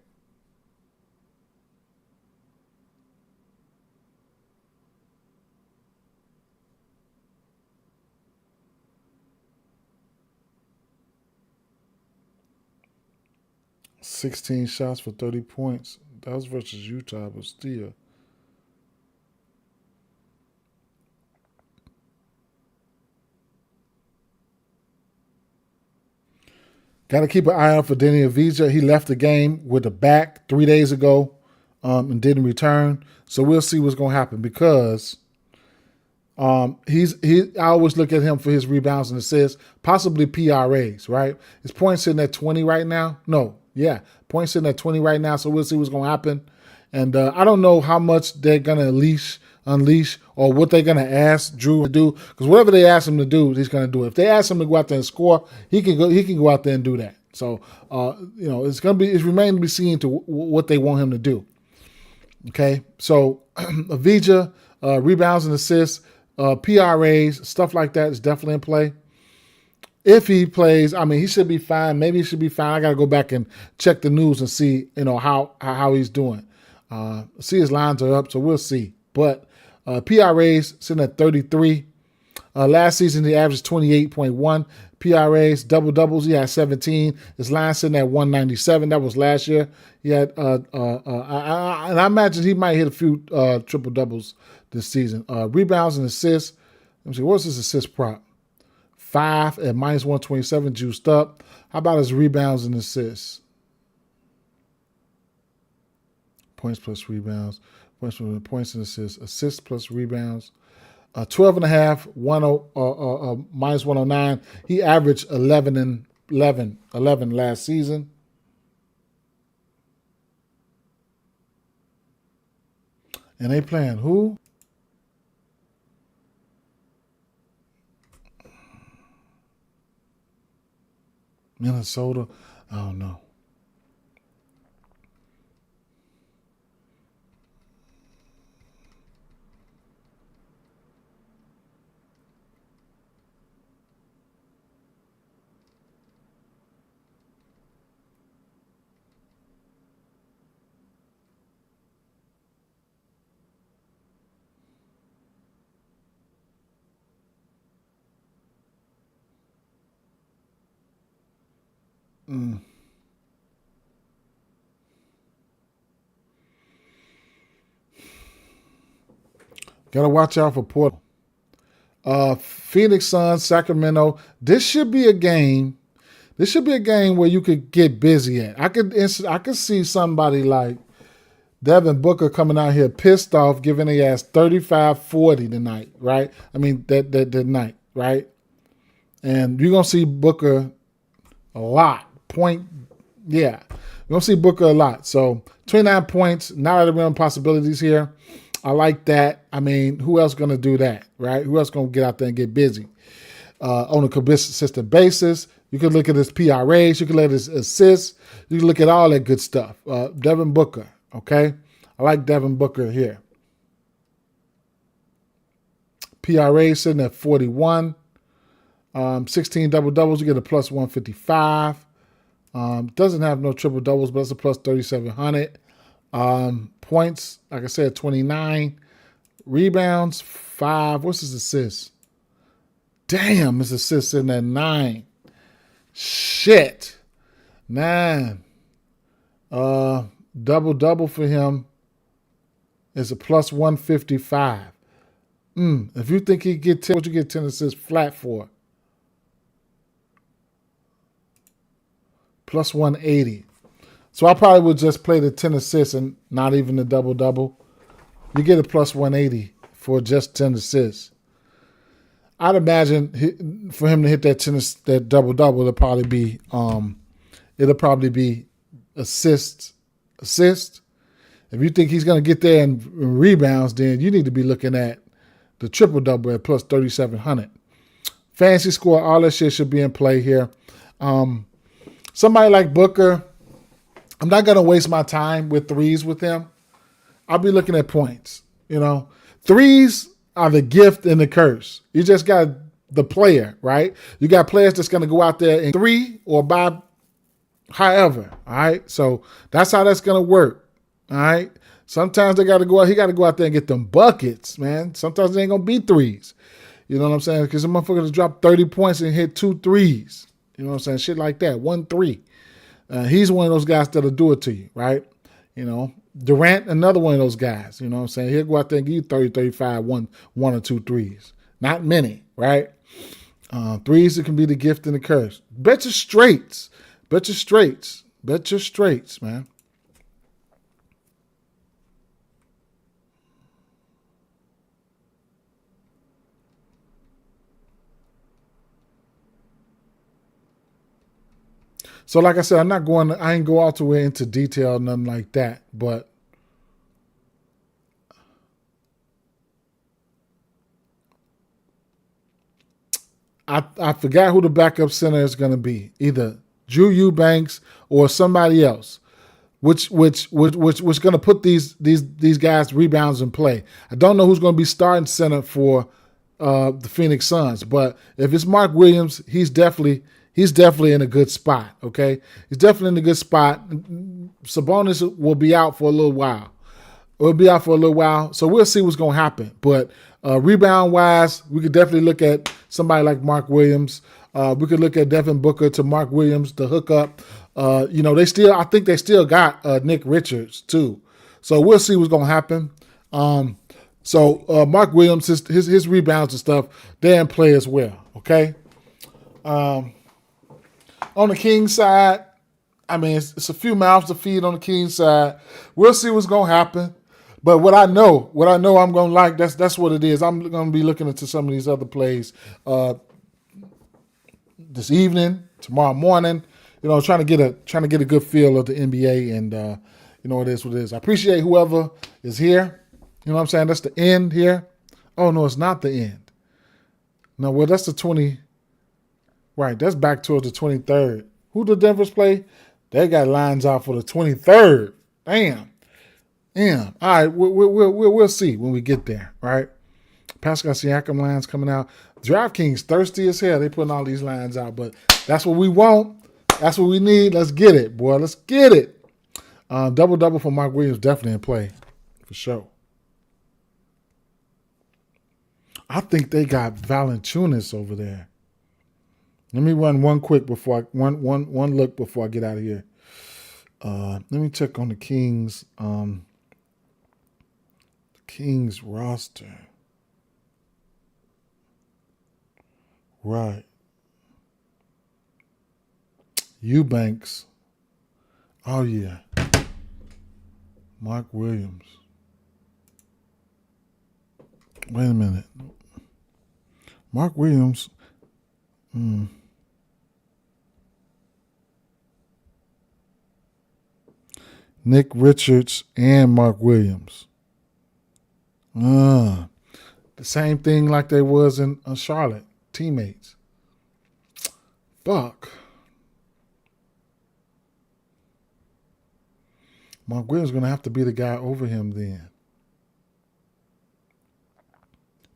$16 shots for 30 points. That was versus Utah, but still. Got to keep an eye out for Denny Avija. He left the game with a back 3 days ago and didn't return. So we'll see what's going to happen because I always look at him for his rebounds and assists, possibly PRAs, right? His points sitting at 20 right now. Points sitting at 20 right now. So we'll see what's going to happen. And I don't know how much they're going to unleash or what they're going to ask Drew to do, because whatever they ask him to do, he's going to do it. If they ask him to go out there and score, he can go out there and do that. So it's remaining to be seen to what they want him to do. Okay, so Avija, rebounds and assists, PRAs, stuff like that is definitely in play. If he plays, he should be fine. Maybe he should be fine. I got to go back and check the news and see, how he's doing. See, his lines are up, so we'll see. But PRAs sitting at 33. Last season, he averaged 28.1 PRAs, double-doubles. He had 17. His line sitting at 197. That was last year. He had, and I imagine he might hit a few triple-doubles this season. Rebounds and assists. Let me see, what's his assist prop? 5 at minus 127, juiced up. How about his rebounds and assists? Points plus rebounds. Points and assists. Assists plus rebounds. 12.5, minus 109. He averaged 11 last season. And they playing who? Minnesota? I don't know. Gotta watch out for Portland. Phoenix Suns, Sacramento. This should be a game. This should be a game where you could get busy at. I could see somebody like Devin Booker coming out here pissed off, giving a ass 35-40 tonight, right? I mean that night, right? And you're gonna see Booker a lot. You're gonna see Booker a lot. So 29 points, not out of the realm possibilities here. I like that. I mean, who else going to do that, right? Who else going to get out there and get busy on a consistent basis? You can look at his PRAs. You can look at his assists. You can look at all that good stuff. Devin Booker, okay? I like Devin Booker here. PRA sitting at 41. 16 double-doubles, you get a plus 155. Doesn't have no triple-doubles, but it's a plus 3,700. Points, like I said, 29. Rebounds, 5. What's his assist? Damn, his assist in at 9. Shit. 9. Double for him is a plus 155. If you think he get 10, what you get 10 assists flat for? Plus 180. So I probably would just play the 10 assists and not even the double-double. You get a plus 180 for just 10 assists. I'd imagine for him to hit that double-double, it'll probably be assist. If you think he's going to get there and rebounds, then you need to be looking at the triple-double at plus 3,700. Fantasy score, all that shit should be in play here. Somebody like Booker, I'm not going to waste my time with threes with him. I'll be looking at points. Threes are the gift and the curse. You just got the player, right? You got players that's going to go out there and three or buy however, all right? So that's how that's going to work, all right? Sometimes he got to go out there and get them buckets, man. Sometimes they ain't going to be threes. You know what I'm saying? Because the motherfuckers drop 30 points and hit 2 threes. You know what I'm saying? Shit like that. 1 3. He's one of those guys that'll do it to you, right? Durant, another one of those guys. You know what I'm saying? He'll go out there and give you 30, 35, one or 2 threes. Not many, right? Threes, it can be the gift and the curse. Bet your straights. Bet your straights, man. So like I said, I ain't go all the way into detail, nothing like that, but I forgot who the backup center is going to be, either Drew Eubanks or somebody else, which going to put these guys' rebounds in play. I don't know who's going to be starting center for the Phoenix Suns, but if it's Mark Williams, he's definitely in a good spot, okay? He's definitely in a good spot. Sabonis will be out for a little while. So we'll see what's going to happen. But rebound-wise, we could definitely look at somebody like Mark Williams. We could look at Devin Booker to Mark Williams to hook up. I think they still got Nick Richards, too. So we'll see what's going to happen. So Mark Williams, his rebounds and stuff, they're in play as well, okay? On the Kings side, I mean, it's a few mouths to feed on the Kings side. We'll see what's going to happen. But what I know I'm going to like, that's what it is. I'm going to be looking into some of these other plays this evening, tomorrow morning, trying to get a good feel of the NBA, and it is what it is. I appreciate whoever is here. You know what I'm saying? That's the end here. Oh, no, it's not the end. No, well, that's the 20. Right, that's back towards the 23rd. Who the Denver's play? They got lines out for the 23rd. Damn. All right, we'll see when we get there, right? Pascal Siakam lines coming out. DraftKings thirsty as hell. They putting all these lines out, but that's what we want. That's what we need. Let's get it, boy. Let's get it. Double for Mark Williams, definitely in play, for sure. I think they got Valanciunas over there. Let me run one quick before one look before I get out of here. Let me check on the Kings roster. Right. Eubanks. Oh yeah. Mark Williams. Wait a minute. Mark Williams. Nick Richards and Mark Williams. The same thing like they was in Charlotte. Teammates. Fuck. Mark Williams is going to have to be the guy over him then.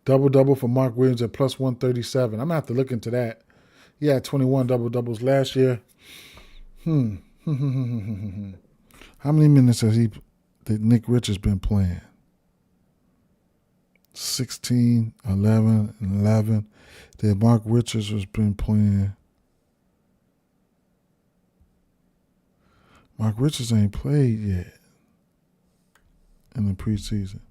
Double-double for Mark Williams at plus 137. I'm going to have to look into that. He had 21 double-doubles last year. How many minutes has Nick Richards been playing? 16, 11, and 11. Then Mark Richards has been playing. Mark Richards ain't played yet in the preseason.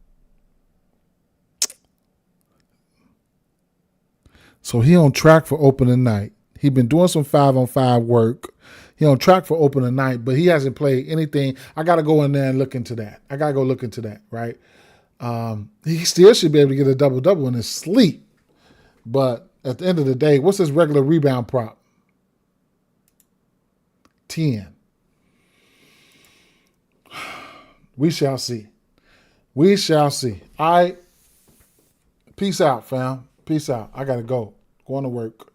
So he on track for opening night. He been doing some 5-on-5 work. He on track for opening night, but he hasn't played anything. I got to go in there and look into that. I got to go look into that, right? He still should be able to get a double-double in his sleep. But at the end of the day, what's his regular rebound prop? 10. We shall see. We shall see. All right. Peace out, fam. Peace out. I got to go. Going to work.